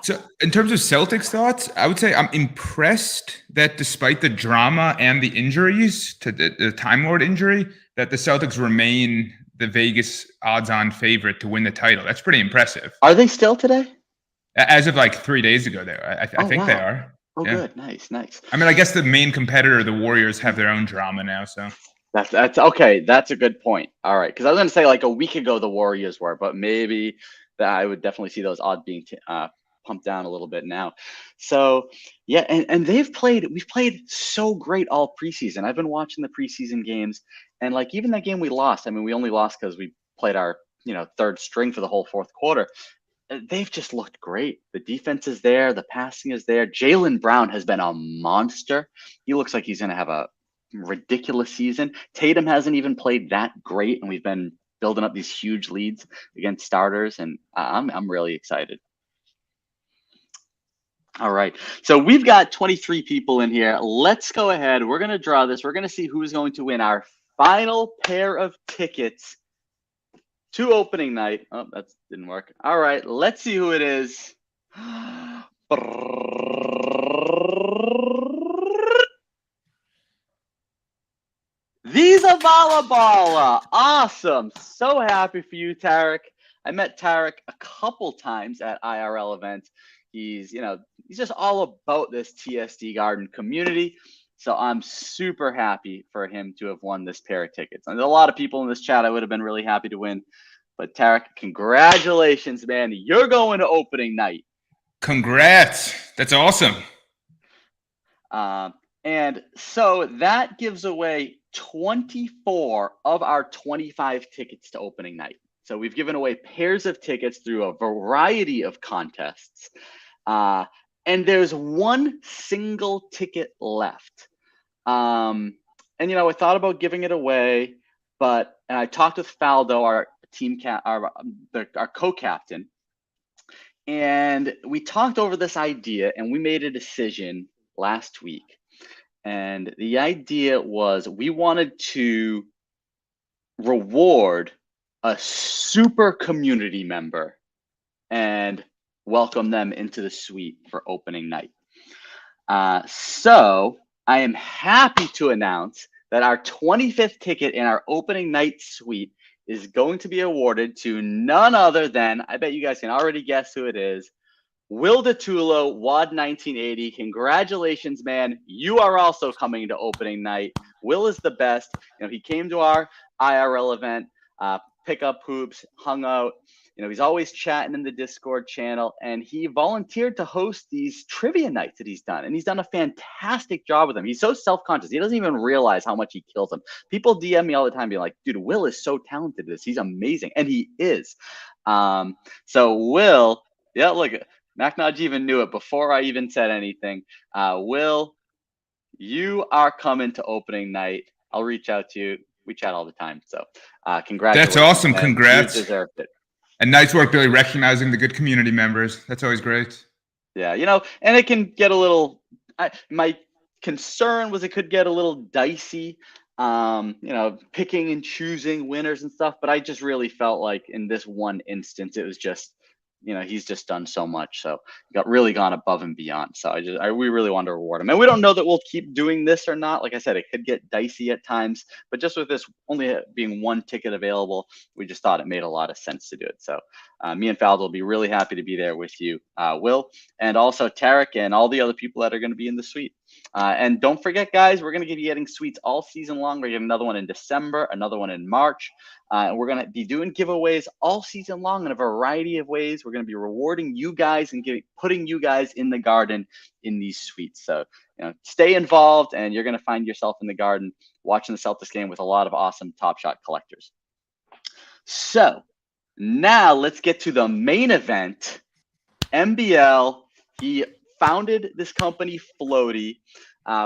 So in terms of Celtics thoughts, I would say I'm impressed that despite the drama and the injuries to the Time Lord injury, that the Celtics remain the Vegas odds-on favorite to win the title. That's pretty impressive. Are they still today? As of like 3 days ago, I think they are. Oh, yeah. Good. Nice. I mean, I guess the main competitor, the Warriors, have their own drama now. So that's okay. That's a good point. All right, because I was going to say like a week ago the Warriors were, but maybe that I would definitely see those odds being pumped down a little bit now. So yeah, and we've played so great all preseason. I've been watching the preseason games, and like even that game we lost. I mean, we only lost because we played our third string for the whole fourth quarter. They've just looked great. The defense is there. The passing is there. Jaylen Brown has been a monster. He looks like he's going to have a ridiculous season. Tatum hasn't even played that great, and we've been building up these huge leads against starters, and I'm really excited. All right, so we've got 23 people in here. Let's go ahead. We're going to draw this. We're going to see who's going to win our final pair of tickets to opening night. Oh, that didn't work. All right, let's see who it is. Visa Bala Bala. Awesome. So happy for you, Tarek. I met Tarek a couple times at IRL events. He's just all about this TSD Garden community. So I'm super happy for him to have won this pair of tickets. And there's a lot of people in this chat I would have been really happy to win. But Tarek, congratulations, man. You're going to opening night. Congrats. That's awesome. And so that gives away 24 of our 25 tickets to opening night. So we've given away pairs of tickets through a variety of contests. And there's one single ticket left. And, I thought about giving it away, but I talked with Faldo, our our co-captain, and we talked over this idea, and we made a decision last week. And the idea was we wanted to reward a super community member and welcome them into the suite for opening night. So I am happy to announce that our 25th ticket in our opening night suite is going to be awarded to none other than, I bet you guys can already guess who it is, Will DeTulo, WAD 1980. Congratulations, man. You are also coming to opening night. Will is the best. He came to our IRL event, pick up hoops, hung out. He's always chatting in the Discord channel, and he volunteered to host these trivia nights that he's done. And he's done a fantastic job with them. He's so self-conscious. He doesn't even realize how much he kills them. People DM me all the time being like, dude, Will is so talented at this. He's amazing. And he is. So Will, yeah, look, Macnodge even knew it before I even said anything. Will, you are coming to opening night. I'll reach out to you. We chat all the time. So congratulations. That's awesome. Man. Congrats. You deserved it. And nice work, Billy, recognizing the good community members. That's always great. Yeah, and it can get a little, my concern was it could get a little dicey, picking and choosing winners and stuff. But I just really felt like in this one instance, it was just, he's just done so much. So really gone above and beyond. So we really want to reward him. And we don't know that we'll keep doing this or not. Like I said, it could get dicey at times, but just with this only being one ticket available, we just thought it made a lot of sense to do it. So me and Faldo will be really happy to be there with you, Will, and also Tarek and all the other people that are going to be in the suite. And don't forget, guys, we're going to be getting suites all season long. We're going to get another one in December, another one in March. And we're going to be doing giveaways all season long in a variety of ways. We're going to be rewarding you guys and putting you guys in the garden in these suites. So, stay involved, and you're going to find yourself in the garden watching the Celtics game with a lot of awesome Top Shot collectors. So now let's get to the main event. MBL, he founded this company Floaty,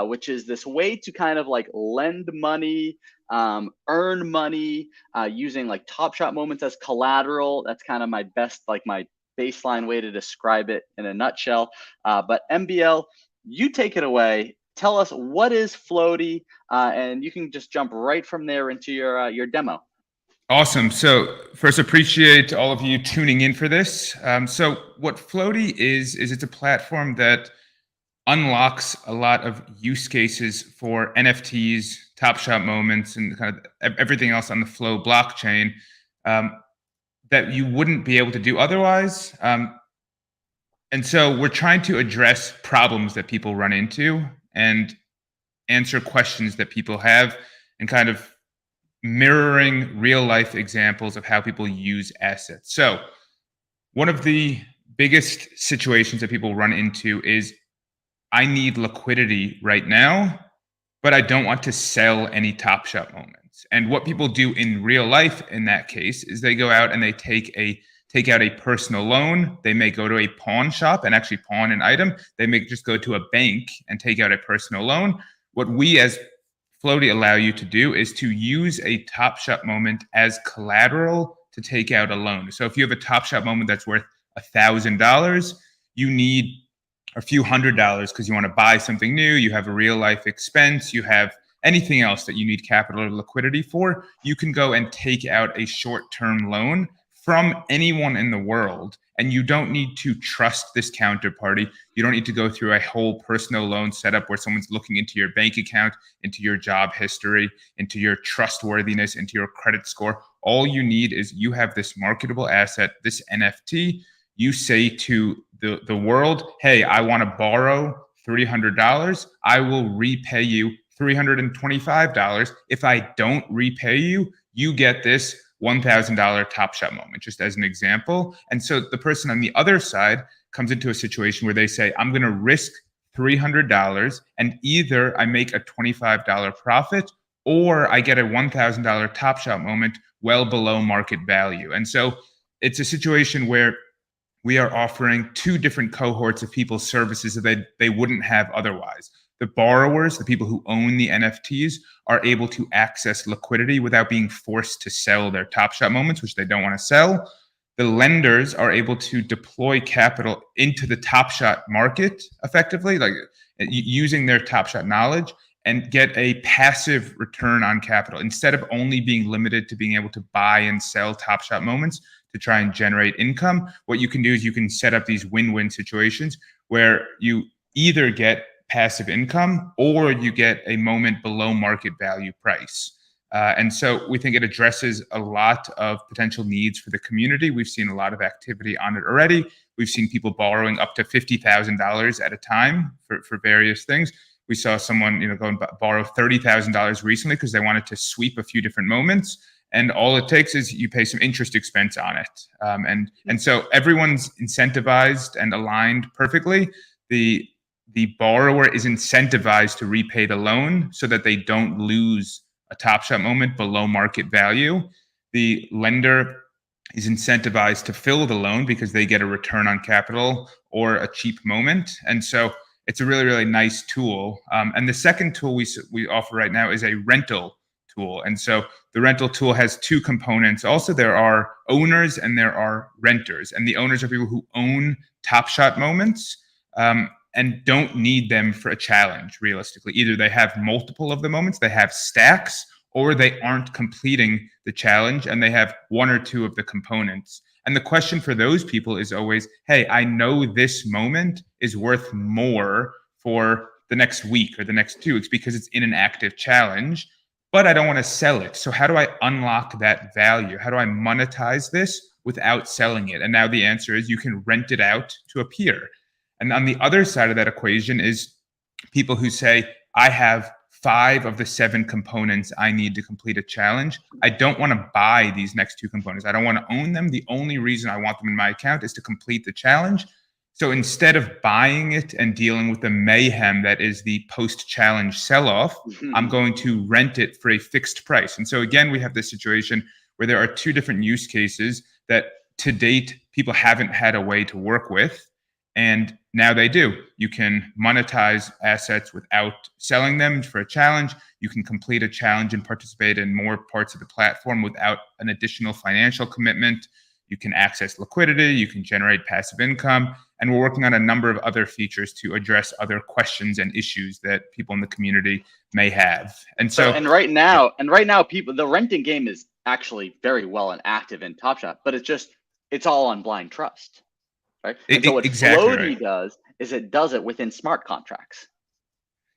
which is this way to kind of like lend money, earn money using like Top Shot moments as collateral. That's kind of my best, like my baseline way to describe it in a nutshell. But MBL, you take it away. Tell us what is Floaty, and you can just jump right from there into your demo. Awesome. So first, appreciate all of you tuning in for this. So what Floaty is it's a platform that unlocks a lot of use cases for NFTs, Top Shot moments, and kind of everything else on the Flow blockchain that you wouldn't be able to do otherwise. And so we're trying to address problems that people run into and answer questions that people have, and kind of mirroring real life examples of how people use assets. So one of the biggest situations that people run into is, I need liquidity right now, but I don't want to sell any Top Shot moments. And what people do in real life in that case is they go out and they take out a personal loan. They may go to a pawn shop and actually pawn an item. They may just go to a bank and take out a personal loan. What we as Floaty allow you to do is to use a Top Shot moment as collateral to take out a loan. So if you have a Top Shot moment that's worth $1,000, you need a few $100s because you want to buy something new, you have a real life expense, you have anything else that you need capital or liquidity for, you can go and take out a short-term loan from anyone in the world. And you don't need to trust this counterparty. You don't need to go through a whole personal loan setup where someone's looking into your bank account, into your job history, into your trustworthiness, into your credit score. All you need is you have this marketable asset, this NFT. You say to the world, hey, I want to borrow $300. I will repay you $325. If I don't repay you, you get this $1,000 Top Shot moment, just as an example. And so the person on the other side comes into a situation where they say, I'm going to risk $300, and either I make a $25 profit or I get a $1,000 Top Shot moment well below market value. And so it's a situation where we are offering two different cohorts of people services that they wouldn't have otherwise. The borrowers, the people who own the NFTs, are able to access liquidity without being forced to sell their Top Shot moments, which they don't want to sell. The lenders are able to deploy capital into the Top Shot market effectively, like using their Top Shot knowledge, and get a passive return on capital instead of only being limited to being able to buy and sell Top Shot moments to try and generate income. What you can do is you can set up these win-win situations where you either get passive income or you get a moment below market value price. And so we think it addresses a lot of potential needs for the community. We've seen a lot of activity on it already. We've seen people borrowing up to $50,000 at a time for various things. We saw someone, go and borrow $30,000 recently because they wanted to sweep a few different moments. And all it takes is you pay some interest expense on it. And so everyone's incentivized and aligned perfectly. The borrower is incentivized to repay the loan so that they don't lose a Top Shot moment below market value. The lender is incentivized to fill the loan because they get a return on capital or a cheap moment. And so it's a really, really nice tool. And the second tool we offer right now is a rental tool. And so the rental tool has two components. Also, there are owners and there are renters. And the owners are people who own Top Shot moments and don't need them for a challenge, realistically. Either they have multiple of the moments, they have stacks, or they aren't completing the challenge and they have one or two of the components. And the question for those people is always, hey, I know this moment is worth more for the next week or the next 2 weeks because it's in an active challenge, but I don't want to sell it. So how do I unlock that value? How do I monetize this without selling it? And now the answer is you can rent it out to a peer. And on the other side of that equation is people who say, I have 5 of the 7 components I need to complete a challenge. I don't want to buy these next 2 components. I don't want to own them. The only reason I want them in my account is to complete the challenge. So instead of buying it and dealing with the mayhem that is the post-challenge sell-off, I'm going to rent it for a fixed price. And so again, we have this situation where there are 2 different use cases that to date, people haven't had a way to work with. And now they do. You can monetize assets without selling them for a challenge. You can complete a challenge and participate in more parts of the platform without an additional financial commitment. You can access liquidity. You can generate passive income. And we're working on a number of other features to address other questions and issues that people in the community may have. And and right now, people, the renting game is actually very well and active in Top Shot, but it's all on blind trust. Right. And so what Floaty does is it does it within smart contracts.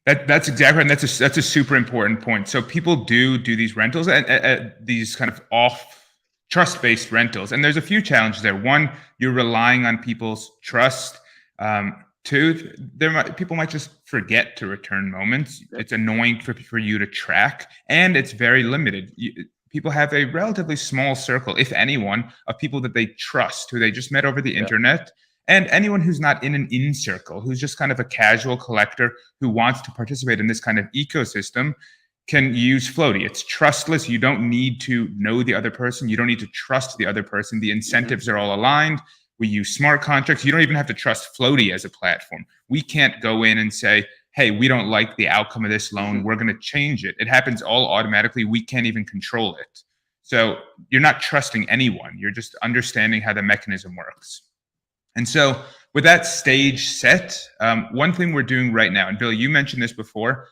That's exactly right. And that's a super important point. So people do these rentals and these kind of off trust-based rentals. And there's a few challenges there. One, you're relying on people's trust. Two, people might just forget to return moments. Yep. It's annoying for you to track, and it's very limited. People have a relatively small circle, if anyone, of people that they trust, who they just met over the internet, and anyone who's not in an in circle, who's just kind of a casual collector who wants to participate in this kind of ecosystem, can use Floaty. It's trustless. You don't need to know the other person. You don't need to trust the other person. The incentives are all aligned. We use smart contracts. You don't even have to trust Floaty as a platform. We can't go in and say, hey, we don't like the outcome of this loan. We're going to change it. It happens all automatically. We can't even control it. So you're not trusting anyone. You're just understanding how the mechanism works. And so with that stage set, one thing we're doing right now, and Bill, you mentioned this before,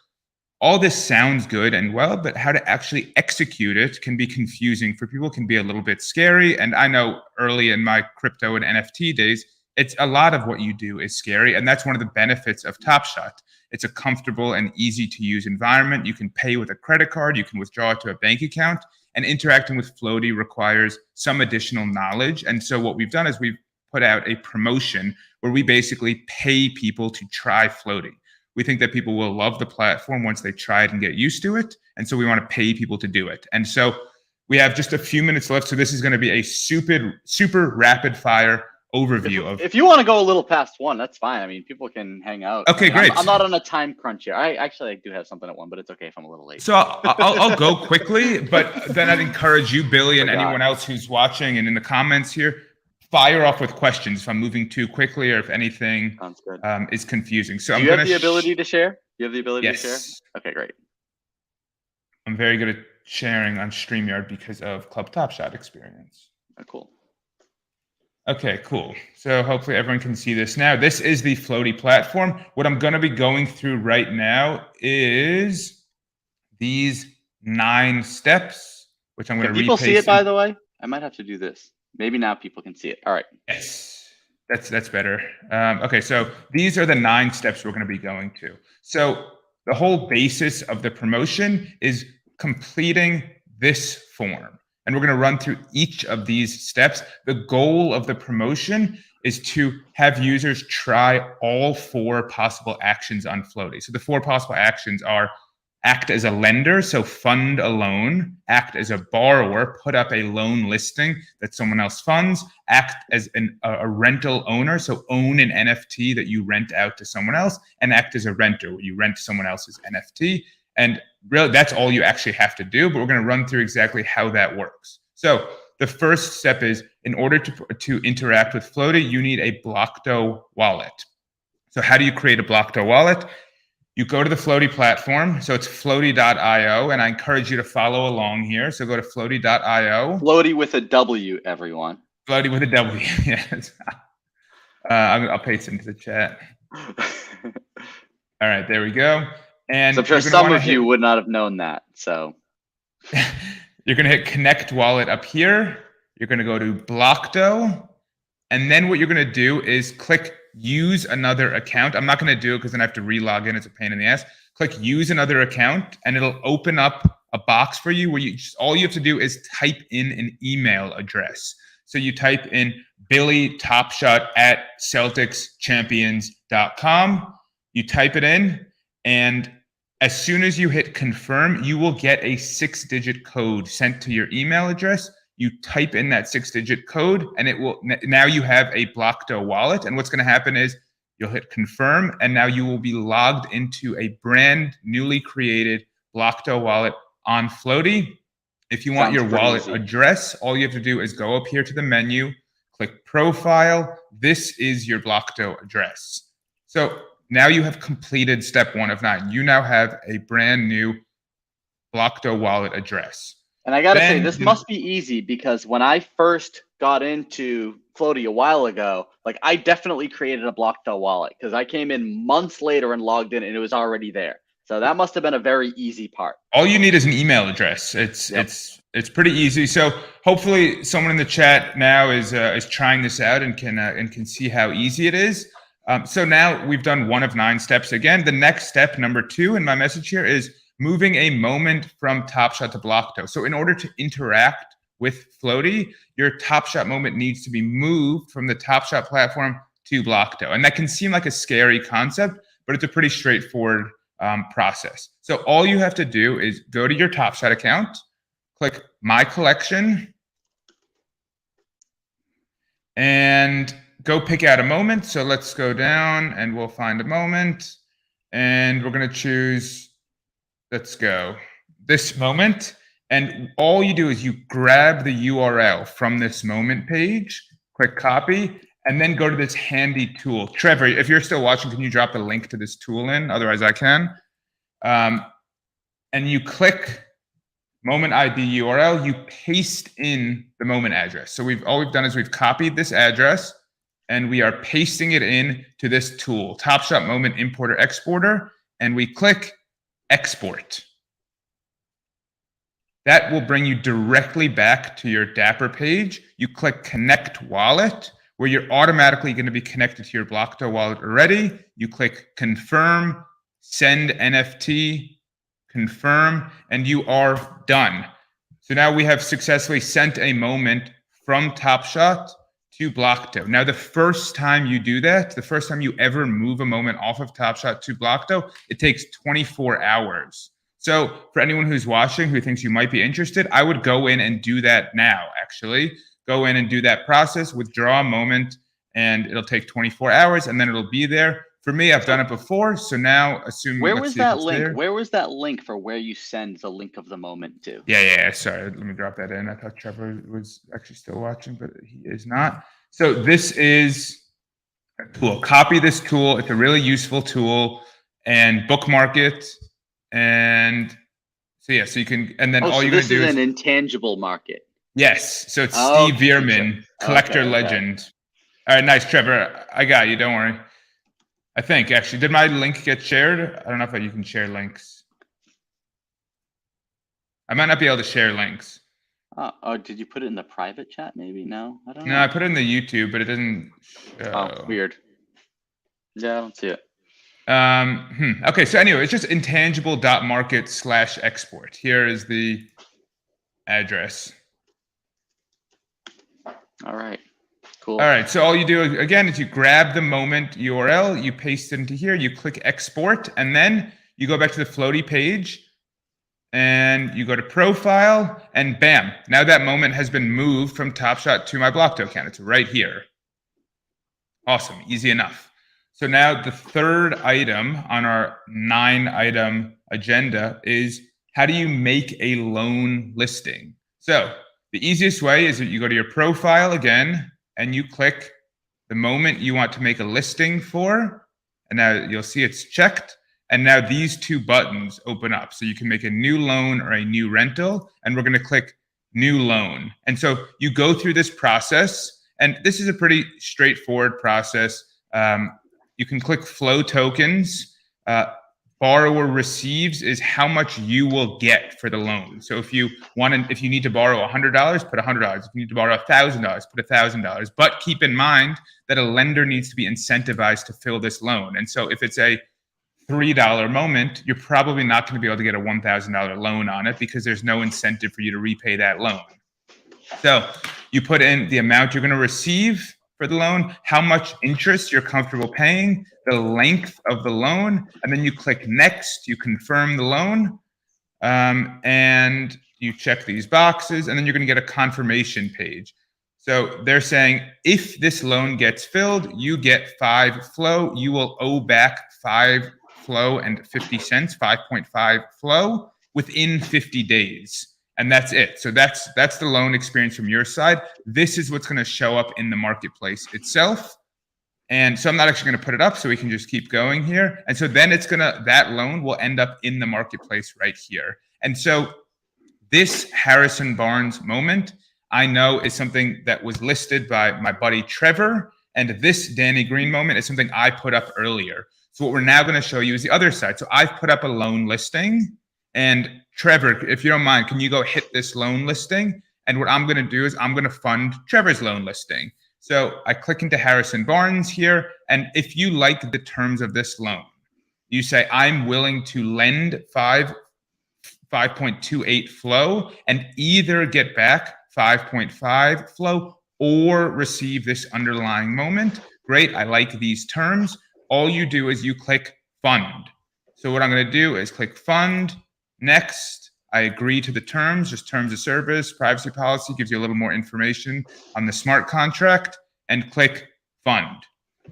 all this sounds good and well, but how to actually execute it can be confusing for people, can be a little bit scary. And I know early in my crypto and NFT days, it's a lot of what you do is scary. And that's one of the benefits of Top Shot. It's a comfortable and easy to use environment. You can pay with a credit card. You can withdraw it to a bank account. And interacting with Floaty requires some additional knowledge. And so what we've done is we've put out a promotion where we basically pay people to try Floaty. We think that people will love the platform once they try it and get used to it. And so we want to pay people to do it. And so we have just a few minutes left. So this is going to be a super rapid fire overview if you want to go a little past one, that's fine. I mean, people can hang out. Okay, great. I'm not on a time crunch here. I do have something at 1, but it's okay if I'm a little late. So I'll go quickly, but then I'd encourage you, Billy, and anyone else who's watching and in the comments here, fire off with questions if I'm moving too quickly or if anything is confusing. So do you have the ability to share? You have the ability yes. to share? Okay, great. I'm very good at sharing on StreamYard because of Club Top Shot experience. Oh, cool. Okay, cool. So hopefully everyone can see this now. This is the Floaty platform. What I'm going to be going through right now is these 9 steps, which I'm going to repaste. People see it, by the way? I might have to do this. Maybe now people can see it. All right. Yes, that's better. Okay, so these are the 9 steps we're going to be going to. So the whole basis of the promotion is completing this form. And we're going to run through each of these steps. The goal of the promotion is to have users try all 4 possible actions on Floaty. So the 4 possible actions are act as a lender, so fund a loan, act as a borrower, put up a loan listing that someone else funds, act as a rental owner, so own an NFT that you rent out to someone else, and act as a renter, where you rent someone else's NFT. And really, that's all you actually have to do, but we're going to run through exactly how that works. So the first step is, in order to interact with Floaty, you need a Blocto wallet. So how do you create a Blocto wallet? You go to the Floaty platform. So it's floaty.io, and I encourage you to follow along here. So go to floaty.io. Floaty with a W, everyone. Floaty with a W, yes. I'll paste it into the chat. All right, there we go. And so I'm sure some of you would not have known that. So you're going to hit Connect Wallet up here. You're going to go to Blocto. And then what you're going to do is click Use Another Account. I'm not going to do it because then I have to re-log in. It's a pain in the ass. Click Use Another Account, and it'll open up a box for you where all you have to do is type in an email address. So you type in BillyTopShot@CelticsChampions.com. You type it in, and as soon as you hit confirm, you will get a 6-digit code sent to your email address. You type in that 6-digit code, and it will, now you have a Blocto wallet. And what's going to happen is you'll hit confirm, and now you will be logged into a brand newly created Blocto wallet on Floaty. If you want your wallet address, all you have to do is go up here to the menu, click profile. This is your Blockto address. So now you have completed step 1 of 9. You now have a brand new Blockto wallet address. And I got to say, this must be easy because when I first got into Floaty a while ago, like I definitely created a Blockto wallet because I came in months later and logged in and it was already there. So that must have been a very easy part. All you need is an email address. It's pretty easy. So hopefully someone in the chat now is trying this out and can see how easy it is. So now we've done 1 of 9 steps. Again, the next step, number 2 in my message here, is moving a moment from Top Shot to Blockto. So in order to interact with Floaty, your Top Shot moment needs to be moved from the Top Shot platform to Blockto. And that can seem like a scary concept, but it's a pretty straightforward process. So all you have to do is go to your Top Shot account, click My Collection, and go pick out a moment. So let's go down and we'll find a moment. And we're going to choose, let's go, this moment. And all you do is you grab the URL from this moment page, click copy, and then go to this handy tool. Trevor, if you're still watching, can you drop the link to this tool in? Otherwise I can. And you click moment ID URL, you paste in the moment address. So all we've done is we've copied this address and we are pasting it in to this tool, Top Shot Moment Importer Exporter, and we click export. That will bring you directly back to your Dapper page. You click connect wallet, where you're automatically going to be connected to your Blockto wallet already. You click confirm, send NFT, confirm, and you are done. So now we have successfully sent a moment from Top Shot to Blockto. Now, the first time you do that, the first time you ever move a moment off of Top Shot to Blockto, it takes 24 hours. So for anyone who's watching who thinks you might be interested, I would go in and do that now, actually. Go in and do that process, withdraw a moment, and it'll take 24 hours, and then it'll be there. For me, I've done it before, so now assume. Where was that link? There. Where was that link for where you send the link of the moment to? Yeah. Sorry, let me drop that in. I thought Trevor was actually still watching, but he is not. So this is a tool. Copy this tool. It's a really useful tool, and bookmark it. And so yeah, so you can, and then all you're gonna do is an intangible market. Yes. So it's Steve Veerman, collector legend. All right, nice, Trevor. I got you. Don't worry. I think actually, did my link get shared? I don't know if you can share links. I might not be able to share links. Oh, did you put it in the private chat? Maybe no. I don't know. No, I put it in the YouTube, but it doesn't show. Oh, weird. Yeah, I don't see it. Okay, so anyway, it's just intangible.market/export. Here is the address. All right, cool. All right, so all you do again is you grab the moment URL, you paste it into here, you click export, and then you go back to the Floaty page and you go to profile, and bam, now that moment has been moved from Top Shot to my Blockto account. It's right here. Awesome, easy enough. So now the third item on our 9-item agenda is how do you make a loan listing? So the easiest way is that you go to your profile again and you click the moment you want to make a listing for, and now you'll see it's checked. And now these 2 buttons open up. So you can make a new loan or a new rental, and we're going to click new loan. And so you go through this process, and this is a pretty straightforward process. You can click flow tokens. Borrower receives is how much you will get for the loan. So if you need to borrow $100, put $100. If you need to borrow $1,000, put $1,000. But keep in mind that a lender needs to be incentivized to fill this loan. And so if it's a $3 moment, you're probably not going to be able to get a $1,000 loan on it because there's no incentive for you to repay that loan. So you put in the amount you're going to receive for the loan, how much interest you're comfortable paying, the length of the loan, and then you click next, you confirm the loan, and you check these boxes, and then you're going to get a confirmation page. So they're saying if this loan gets filled, you get 5 flow. You will owe back 5 flow and 50 cents, 5.5 flow within 50 days. And that's it. So that's the loan experience from your side. This is what's going to show up in the marketplace itself. And so I'm not actually going to put it up, so we can just keep going here. And so then that loan will end up in the marketplace right here. And so this Harrison Barnes moment, I know, is something that was listed by my buddy Trevor. And this Danny Green moment is something I put up earlier. So what we're now going to show you is the other side. So I've put up a loan listing. And Trevor, if you don't mind, can you go hit this loan listing? And what I'm going to do is I'm going to fund Trevor's loan listing. So I click into Harrison Barnes here. And if you like the terms of this loan, you say, I'm willing to lend 5.28 flow and either get back 5.5 flow or receive this underlying moment. Great, I like these terms. All you do is you click fund. So what I'm going to do is click fund. Next, I agree to the terms, just terms of service, privacy policy, gives you a little more information on the smart contract, and click fund.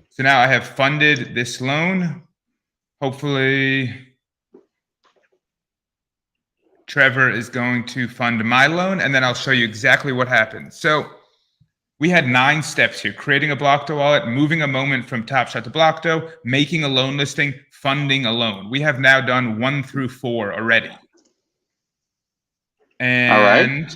So now I have funded this loan. Hopefully, Trevor is going to fund my loan, and then I'll show you exactly what happens. So we had 9 steps here: creating a Blockto wallet, moving a moment from Top Shot to Blockto, making a loan listing, funding a loan. We have now done 1 through 4 already. And all right,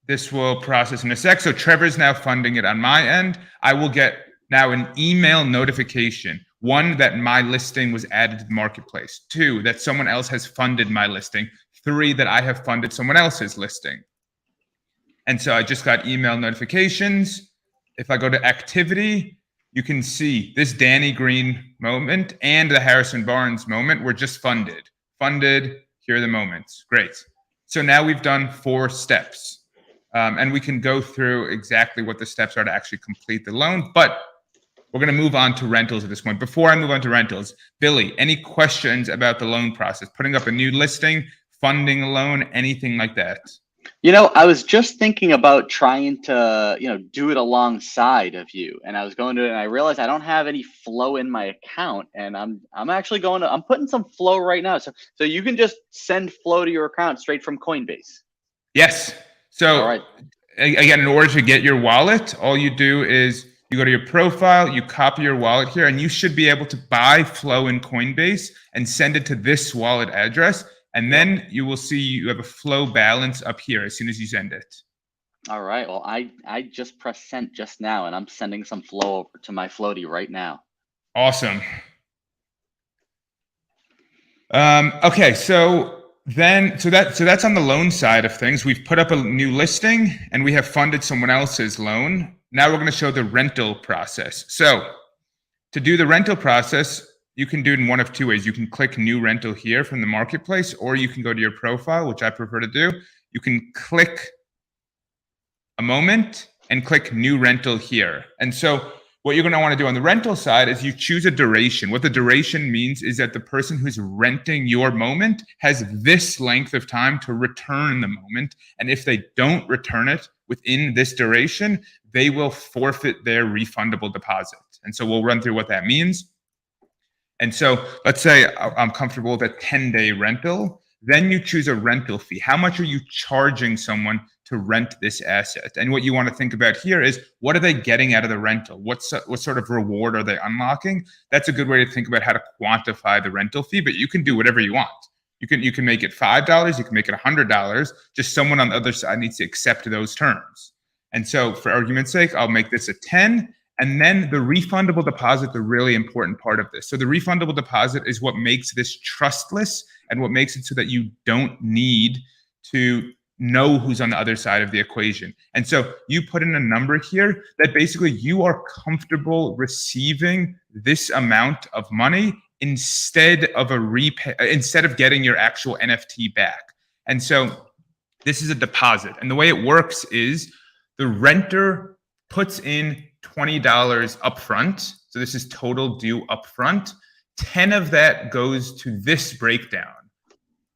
this will process in a sec. So Trevor's now funding it on my end. I will get now an email notification. 1, that my listing was added to the marketplace. 2, that someone else has funded my listing. 3, that I have funded someone else's listing. And so I just got email notifications. If I go to activity, you can see this Danny Green moment and the Harrison Barnes moment were just funded. Funded, here are the moments. Great. So now we've done 4 steps. And we can go through exactly what the steps are to actually complete the loan. But we're going to move on to rentals at this point. Before I move on to rentals, Billy, any questions about the loan process? Putting up a new listing, funding a loan, anything like that? You know, I was just thinking about trying to, do it alongside of you, and I was going to it, and I realized I don't have any flow in my account, and I'm actually I'm putting some flow right now. So you can just send flow to your account straight from Coinbase. Yes. So all right. Again, in order to get your wallet, all you do is you go to your profile, you copy your wallet here, and you should be able to buy flow in Coinbase and send it to this wallet address. And then you will see you have a flow balance up here as soon as you send it. All right. Well, I just pressed send just now, and I'm sending some flow over to my Floaty right now. Awesome. Okay, so that's on the loan side of things. We've put up a new listing and we have funded someone else's loan. Now we're going to show the rental process. So to do the rental process, you can do it in one of 2 ways. You can click new rental here from the marketplace, or you can go to your profile, which I prefer to do. You can click a moment and click new rental here. And so what you're going to want to do on the rental side is you choose a duration. What the duration means is that the person who's renting your moment has this length of time to return the moment. And if they don't return it within this duration, they will forfeit their refundable deposit. And so we'll run through what that means. And so let's say I'm comfortable with a 10-day rental. Then you choose a rental fee. How much are you charging someone to rent this asset? And what you want to think about here is, what are they getting out of the rental? What sort of reward are they unlocking? That's a good way to think about how to quantify the rental fee, but you can do whatever you want. You can make it $5, you can make it $100. Just someone on the other side needs to accept those terms. And so for argument's sake, I'll make this a 10. And then the refundable deposit, the really important part of this. So the refundable deposit is what makes this trustless and what makes it so that you don't need to know who's on the other side of the equation. And so you put in a number here that basically you are comfortable receiving this amount of money instead of getting your actual NFT back. And so this is a deposit. And the way it works is the renter puts in $20 upfront. So this is total due upfront. 10 of that goes to this breakdown.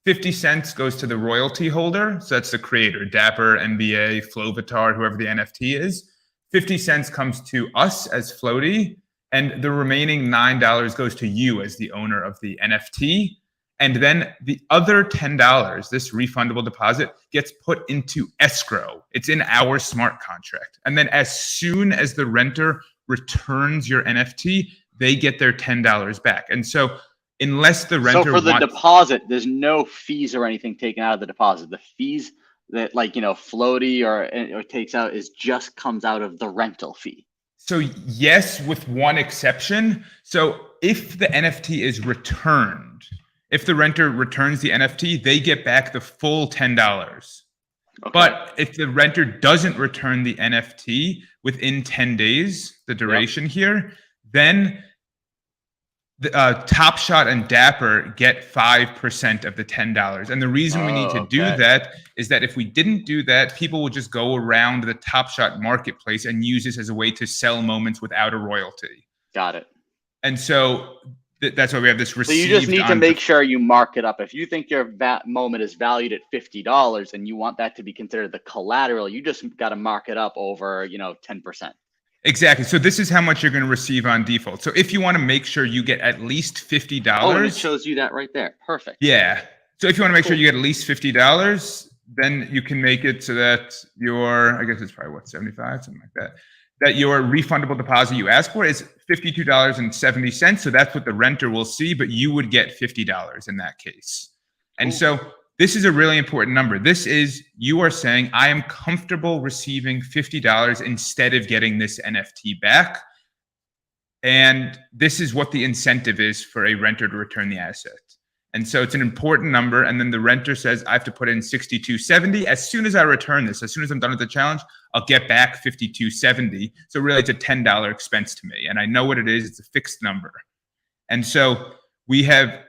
50 cents goes to the royalty holder. So that's the creator, Dapper, MBA, Flovatar, whoever the NFT is. 50 cents comes to us as Floaty. And the remaining $9 goes to you as the owner of the NFT. And then the other $10, this refundable deposit, gets put into escrow. It's in our smart contract. And then as soon as the renter returns your NFT, they get their $10 back. And so unless the renter So for the deposit, there's no fees or anything taken out of the deposit. The fees that, like, you know, Floaty or takes out is just comes out of the rental fee. So yes, with one exception. So if the NFT is returned, if the renter returns the NFT, they get back the full $10. Okay. But if the renter doesn't return the NFT within 10 days, the duration here, then the Top Shot and Dapper get 5% of the $10. And the reason we need to do that is that if we didn't do that, people will just go around the Top Shot marketplace and use this as a way to sell moments without a royalty. Got it. And so that's why we have this received. So you just need to make sure you mark it up. If you think your moment is valued at $50 and you want that to be considered the collateral, you just got to mark it up over, you know, 10%. Exactly. So this is how much you're going to receive on default. So if you want to make sure you get at least $50. Oh, and it shows you that right there. Perfect. Yeah. So if you want to make sure you get at least $50, then you can make it so that your, I guess it's probably what, 75, something like that, that your refundable deposit you ask for is $52.70. So that's what the renter will see, but you would get $50 in that case. And so this is a really important number. This is, you are saying, I am comfortable receiving $50 instead of getting this NFT back. And this is what the incentive is for a renter to return the asset. And so it's an important number. And then the renter says, I have to put in $62.70. As soon as I return this, as soon as I'm done with the challenge, I'll get back $52.70. So really it's a $10 expense to me. And I know what it is. It's a fixed number. And so we have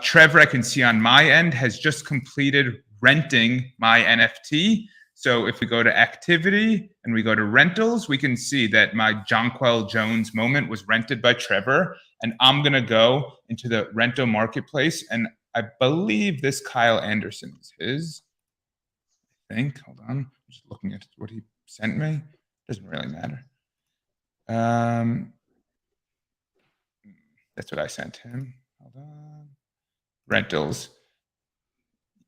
Trevor, I can see on my end, has just completed renting my NFT. So if we go to activity and we go to rentals, we can see that my Jonquil Jones moment was rented by Trevor. And I'm going to go into the rental marketplace. And I believe this Kyle Anderson is his. I think. Hold on. I'm just looking at what he sent me. Doesn't really matter. That's what I sent him. Hold on. Rentals.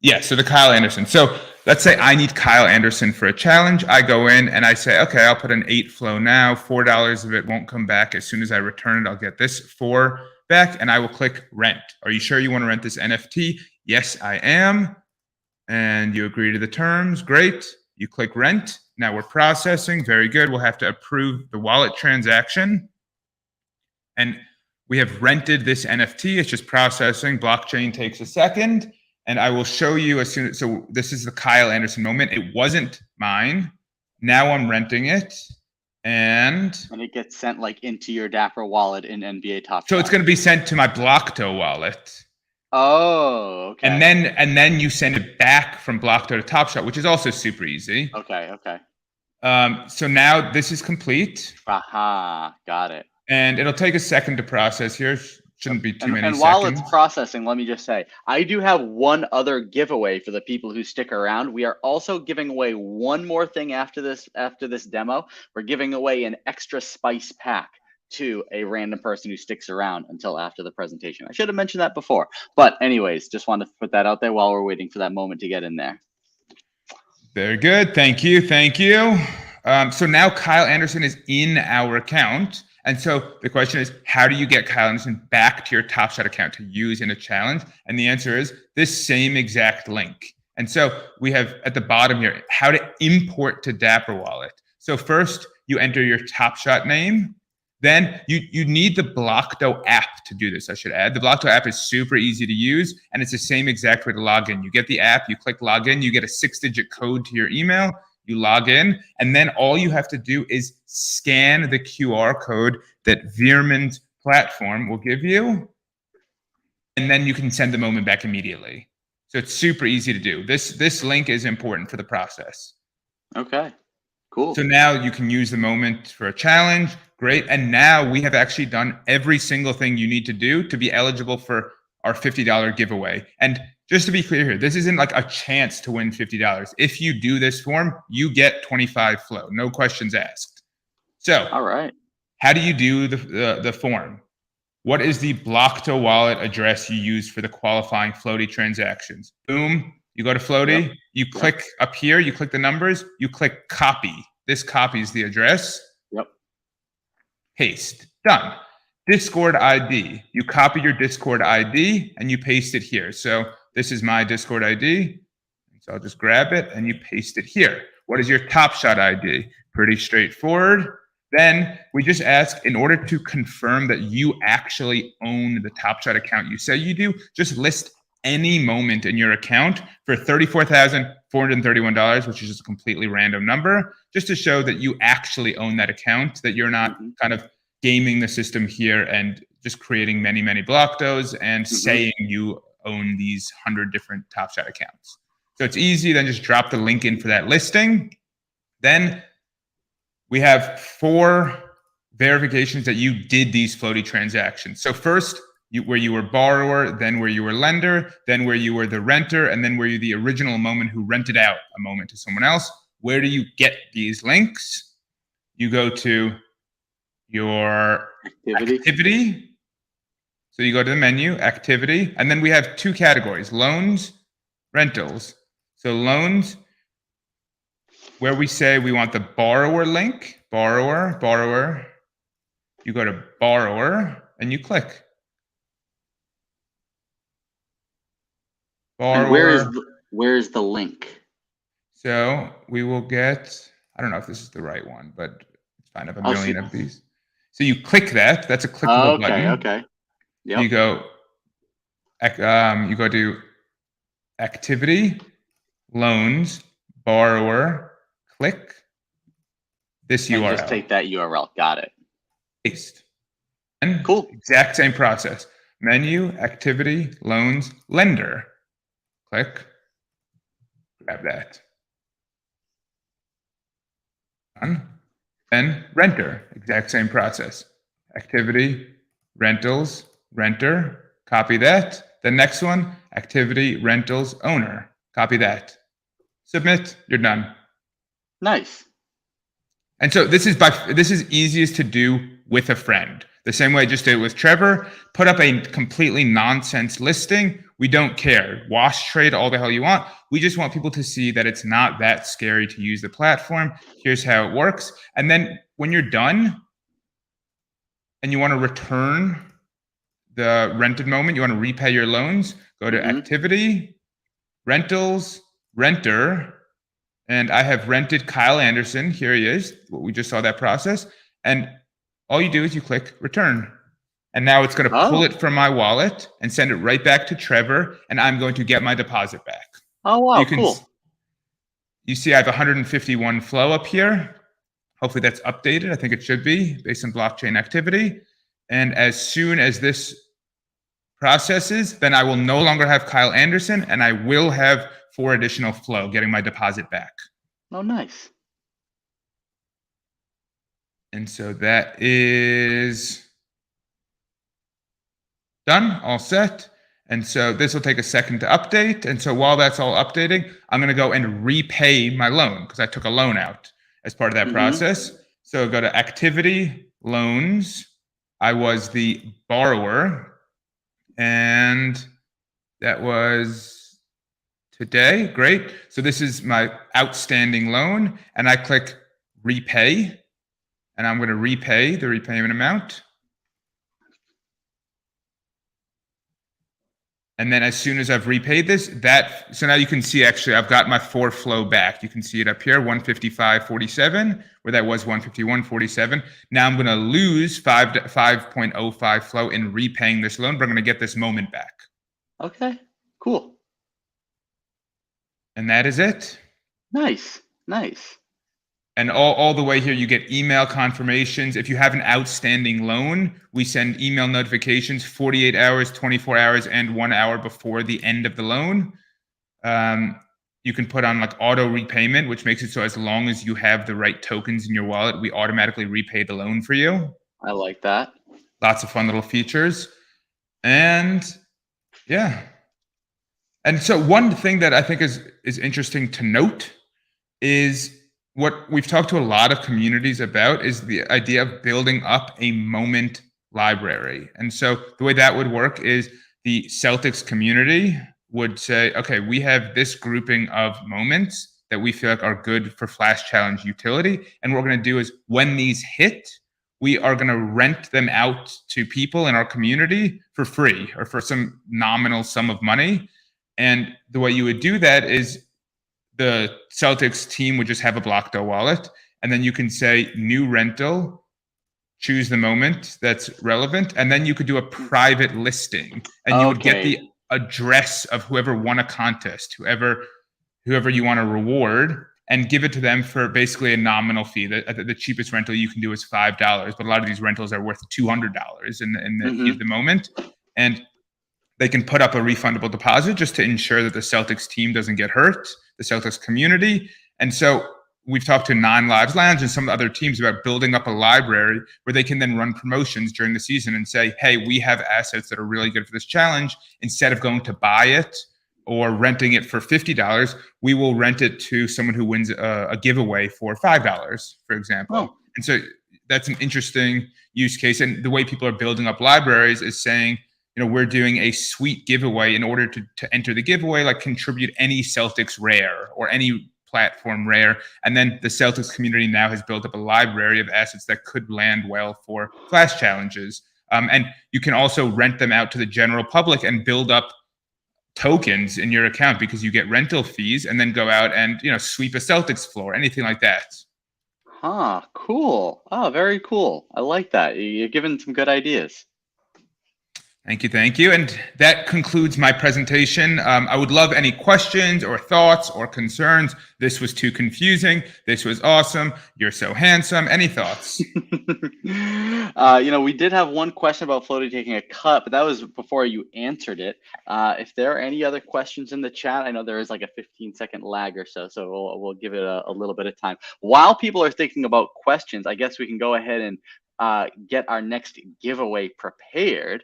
Yeah, so the Kyle Anderson. So let's say I need Kyle Anderson for a challenge. I go in and I say, okay, I'll put an 8 flow now. $4 of it won't come back. As soon as I return it, I'll get this 4 back, and I will click rent. Are you sure you want to rent this NFT? Yes, I am. And you agree to the terms. Great. You click rent. Now we're processing. Very good. We'll have to approve the wallet transaction. And we have rented this NFT. It's just processing. Blockchain takes a second. And I will show you as soon as, so this is the Kyle Anderson moment. It wasn't mine. Now I'm renting it. And it gets sent like into your Dapper wallet in NBA Top Shot. So it's going to be sent to my Blockto wallet. Oh, okay. And then you send it back from Blockto to Top Shot, which is also super easy. Okay, okay. So now this is complete. Aha, got it. And it'll take a second to process here. Shouldn't be too many seconds. And while it's processing, let me just say, I do have one other giveaway for the people who stick around. We are also giving away one more thing after this demo. We're giving away an extra spice pack to a random person who sticks around until after the presentation. I should have mentioned that before. But anyways, just wanted to put that out there while we're waiting for that moment to get in there. Very good. Thank you. Thank you. So now Kyle Anderson is in our account. And so the question is, how do you get Kyle Anderson back to your Top Shot account to use in a challenge? And the answer is this same exact link. And so we have at the bottom here, how to import to Dapper Wallet. So first you enter your Top Shot name. Then you need the Blockto app to do this, I should add. The Blockto app is super easy to use, and it's the same exact way to log in. You get the app, you click login, you get a 6-digit code to your email, you log in, and then all you have to do is scan the QR code that Veerman's platform will give you, and then you can send the moment back immediately. So it's super easy to do. This link is important for the process. Okay, cool. So now you can use the moment for a challenge. Great. And now we have actually done every single thing you need to do to be eligible for our $50 giveaway. And just to be clear here, this isn't like a chance to win $50. If you do this form, you get 25 flow, no questions asked. So, all right. How do you do the form? what is the block-to wallet address you use for the qualifying Floaty transactions? Boom, you go to Floaty, you click up here, you click the numbers, you click copy. This copies the address. Yep. Paste, done. Discord ID, you copy your Discord ID and you paste it here. So this is my Discord ID. So I'll just grab it and you paste it here. What is your Top Shot ID? Pretty straightforward. Then we just ask, in order to confirm that you actually own the Top Shot account you say you do, just list any moment in your account for $34,431, which is just a completely random number, just to show that you actually own that account, that you're not kind of gaming the system here and just creating many, many block-dos and saying you own these 100 different Top Shot accounts. So it's easy, then just drop the link in for that listing. Then we have 4 verifications that you did these Floaty transactions. So first, where you were borrower, then where you were lender, then where you were the renter, and then where you're the original moment who rented out a moment to someone else. Where do you get these links? You go to your activity. So you go to the menu, activity, and then we have 2 categories, loans, rentals. So loans, where we say we want the borrower link, borrower, you go to borrower and you click. Borrower. And where is the link? So we will get, I don't know if this is the right one, but it's fine. I have a million of these. So you click that. That's a clickable button. Okay. Yep. You go to activity, loans, borrower, click this URL. Just take that URL. Got it. Paste. And cool. Exact same process. Menu, activity, loans, lender. Click. Grab that. Done. Then renter. Exact same process. Activity, rentals, renter. Copy that. The next one, activity, rentals, owner. Copy that. Submit. You're done. Nice. And so this is easiest to do with a friend. The same way I just did with Trevor. Put up a completely nonsense listing. We don't care. Wash trade all the hell you want. We just want people to see that it's not that scary to use the platform. Here's how it works. And then when you're done and you want to return the rented moment, you want to repay your loans, go to activity, rentals, renter, and I have rented Kyle Anderson. Here he is. We just saw that process. And all you do is you click return. And now it's going to pull it from my wallet and send it right back to Trevor, and I'm going to get my deposit back. Oh, wow, cool. You see I have 151 flow up here. Hopefully that's updated. I think it should be based on blockchain activity. And as soon as this processes, then I will no longer have Kyle Anderson, and I will have 4 additional flow getting my deposit back. Oh, nice. And so that is done, all set. And so this will take a second to update. And so while that's all updating, I'm going to go and repay my loan because I took a loan out as part of that process. So go to activity, loans. I was the borrower, and that was today. Great. So this is my outstanding loan, and I click repay, and I'm going to repay the repayment amount. And then as soon as I've repaid this, so now you can see actually I've got my 4 flow back. You can see it up here, 155.47, where that was 151.47. Now I'm going to lose 5.05 flow in repaying this loan, but I'm going to get this moment back. Okay, cool. And that is it. Nice, nice. And all the way here, you get email confirmations. If you have an outstanding loan, we send email notifications 48 hours, 24 hours, and 1 hour before the end of the loan. You can put on like auto repayment, which makes it so as long as you have the right tokens in your wallet, we automatically repay the loan for you. I like that. Lots of fun little features. And yeah. And so one thing that I think is interesting to note is what we've talked to a lot of communities about is the idea of building up a moment library. And so the way that would work is the Celtics community would say, okay, we have this grouping of moments that we feel like are good for Flash Challenge utility. And what we're going to do is when these hit, we are going to rent them out to people in our community for free or for some nominal sum of money. And the way you would do that is the Celtics team would just have a Blockdo wallet, and then you can say new rental, choose the moment that's relevant, and then you could do a private listing, and you would get the address of whoever won a contest, whoever you want to reward, and give it to them for basically a nominal fee. The cheapest rental you can do is $5, but a lot of these rentals are worth $200 in the heat of the moment. And they can put up a refundable deposit just to ensure that the Celtics team doesn't get hurt, the Celtics community. And so we've talked to Nine Lives Lounge and some other teams about building up a library where they can then run promotions during the season and say, hey, we have assets that are really good for this challenge. Instead of going to buy it or renting it for $50, we will rent it to someone who wins a giveaway for $5, for example. And so that's an interesting use case. And the way people are building up libraries is saying, we're doing a sweet giveaway in order to enter the giveaway, like contribute any Celtics rare or any platform rare. And then the Celtics community now has built up a library of assets that could land well for Flash challenges. And you can also rent them out to the general public and build up tokens in your account because you get rental fees, and then go out and sweep a Celtics floor, anything like that. Cool. Very cool. I like that. You're giving some good ideas. Thank you. And that concludes my presentation. I would love any questions or thoughts or concerns. This was too confusing. This was awesome. You're so handsome. Any thoughts? We did have one question about Floaty taking a cut, but that was before you answered it. If there are any other questions in the chat, I know there is like a 15-second lag or so we'll give it a little bit of time. While people are thinking about questions, I guess we can go ahead and get our next giveaway prepared.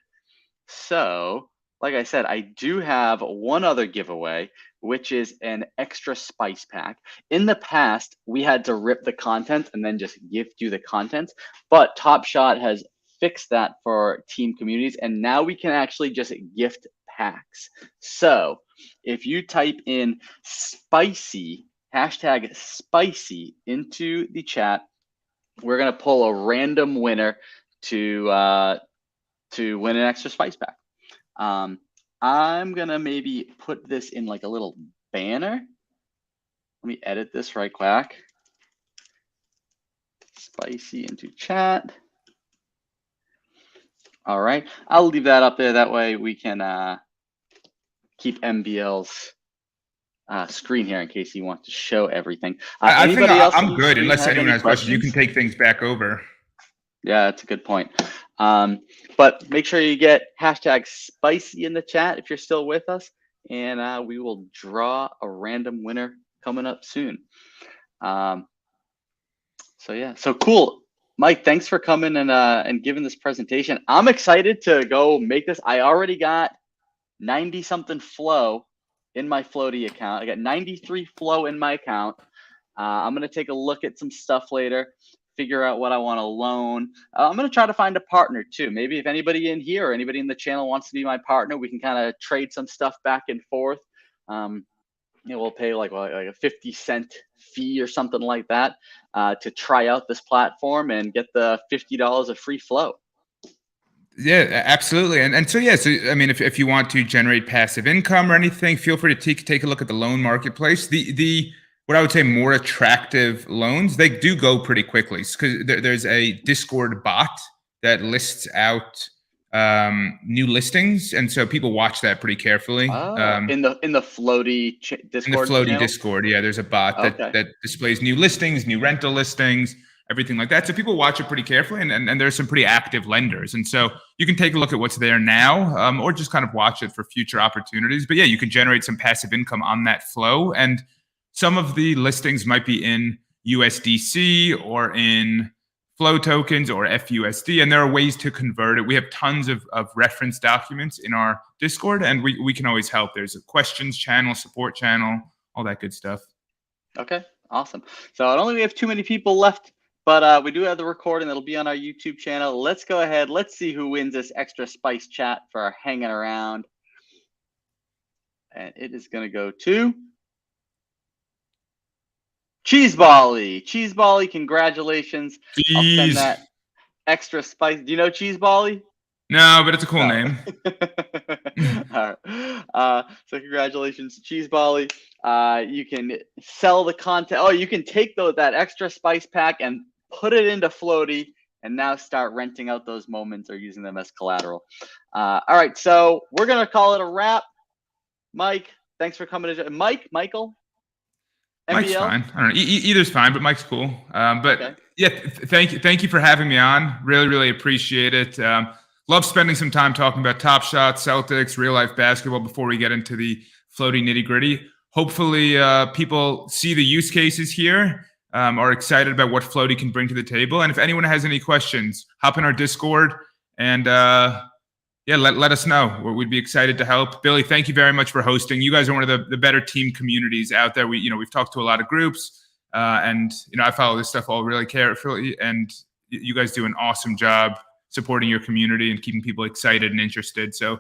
So, like I said, I do have one other giveaway, which is an extra spice pack. In the past, we had to rip the content and then just gift you the content, but Top Shot has fixed that for team communities, and now we can actually just gift packs. So, if you type in spicy, hashtag spicy into the chat, we're going to pull a random winner to win an extra spice pack. I'm gonna maybe put this in like a little banner. Let me edit this right quick. Spicy into chat. All right, I'll leave that up there. That way we can keep MBL's screen here in case he wants to show everything. I think I'm good unless anyone has questions. You can take things back over. Yeah, that's a good point. But make sure you get hashtag spicy in the chat if you're still with us, and we will draw a random winner coming up soon. So cool. Mike, thanks for coming and giving this presentation. I'm excited to go make this. I already got 90 something flow in my Floaty account. I got 93 flow in my account. I'm going to take a look at some stuff later, figure out what I want to loan. I'm going to try to find a partner too. Maybe if anybody in here or anybody in the channel wants to be my partner, we can kind of trade some stuff back and forth. We'll pay like a 50-cent fee or something like that to try out this platform and get the $50 of free flow. Yeah, absolutely. And so I mean, if you want to generate passive income or anything, feel free to take a look at the loan marketplace. The what I would say more attractive loans, they do go pretty quickly because there's a Discord bot that lists out new listings, and so people watch that pretty carefully. In the Floaty Discord. In the Floaty channel? Discord, yeah, there's a bot that displays new listings, new rental listings, everything like that. So people watch it pretty carefully, and there's some pretty active lenders, and so you can take a look at what's there now, or just kind of watch it for future opportunities. But yeah, you can generate some passive income on that flow, and some of the listings might be in USDC or in flow tokens or FUSD, and there are ways to convert it. We have tons of reference documents in our Discord, and we can always help. There's a questions channel, support channel, all that good stuff. Okay, awesome. So I don't think we have too many people left But we do have the recording that'll be on our YouTube channel. Let's go ahead. Let's see who wins this extra spice chat for our hanging around. And it is going to go to Cheesebally. Cheesebally, congratulations. Jeez. I'll send that extra spice. Do you know Cheesebally? No, but it's a cool name. All right. So congratulations, Cheesebally. You can sell the content. Oh, you can take that extra spice pack and put it into Floaty and now start renting out those moments or using them as collateral. All right, so we're going to call it a wrap. Mike, thanks for coming to Michael? MBL? Mike's fine. I don't know. Either's fine, but Mike's cool. But okay. Yeah, thank you for having me on. Really appreciate it. Love spending some time talking about Top Shot, Celtics, real life basketball before we get into the floaty nitty gritty. Hopefully, people see the use cases here, are excited about what Floaty can bring to the table. And if anyone has any questions, hop in our Discord and let us know. We'd be excited to help. Billy, thank you very much for hosting. You guys are one of the better team communities out there. We've talked to a lot of groups, and I follow this stuff all really carefully. And you guys do an awesome job supporting your community and keeping people excited and interested. So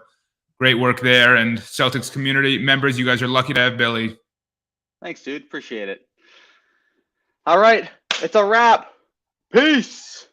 great work there. And Celtics community members, you guys are lucky to have Billy. Thanks, dude. Appreciate it. All right, it's a wrap. Peace.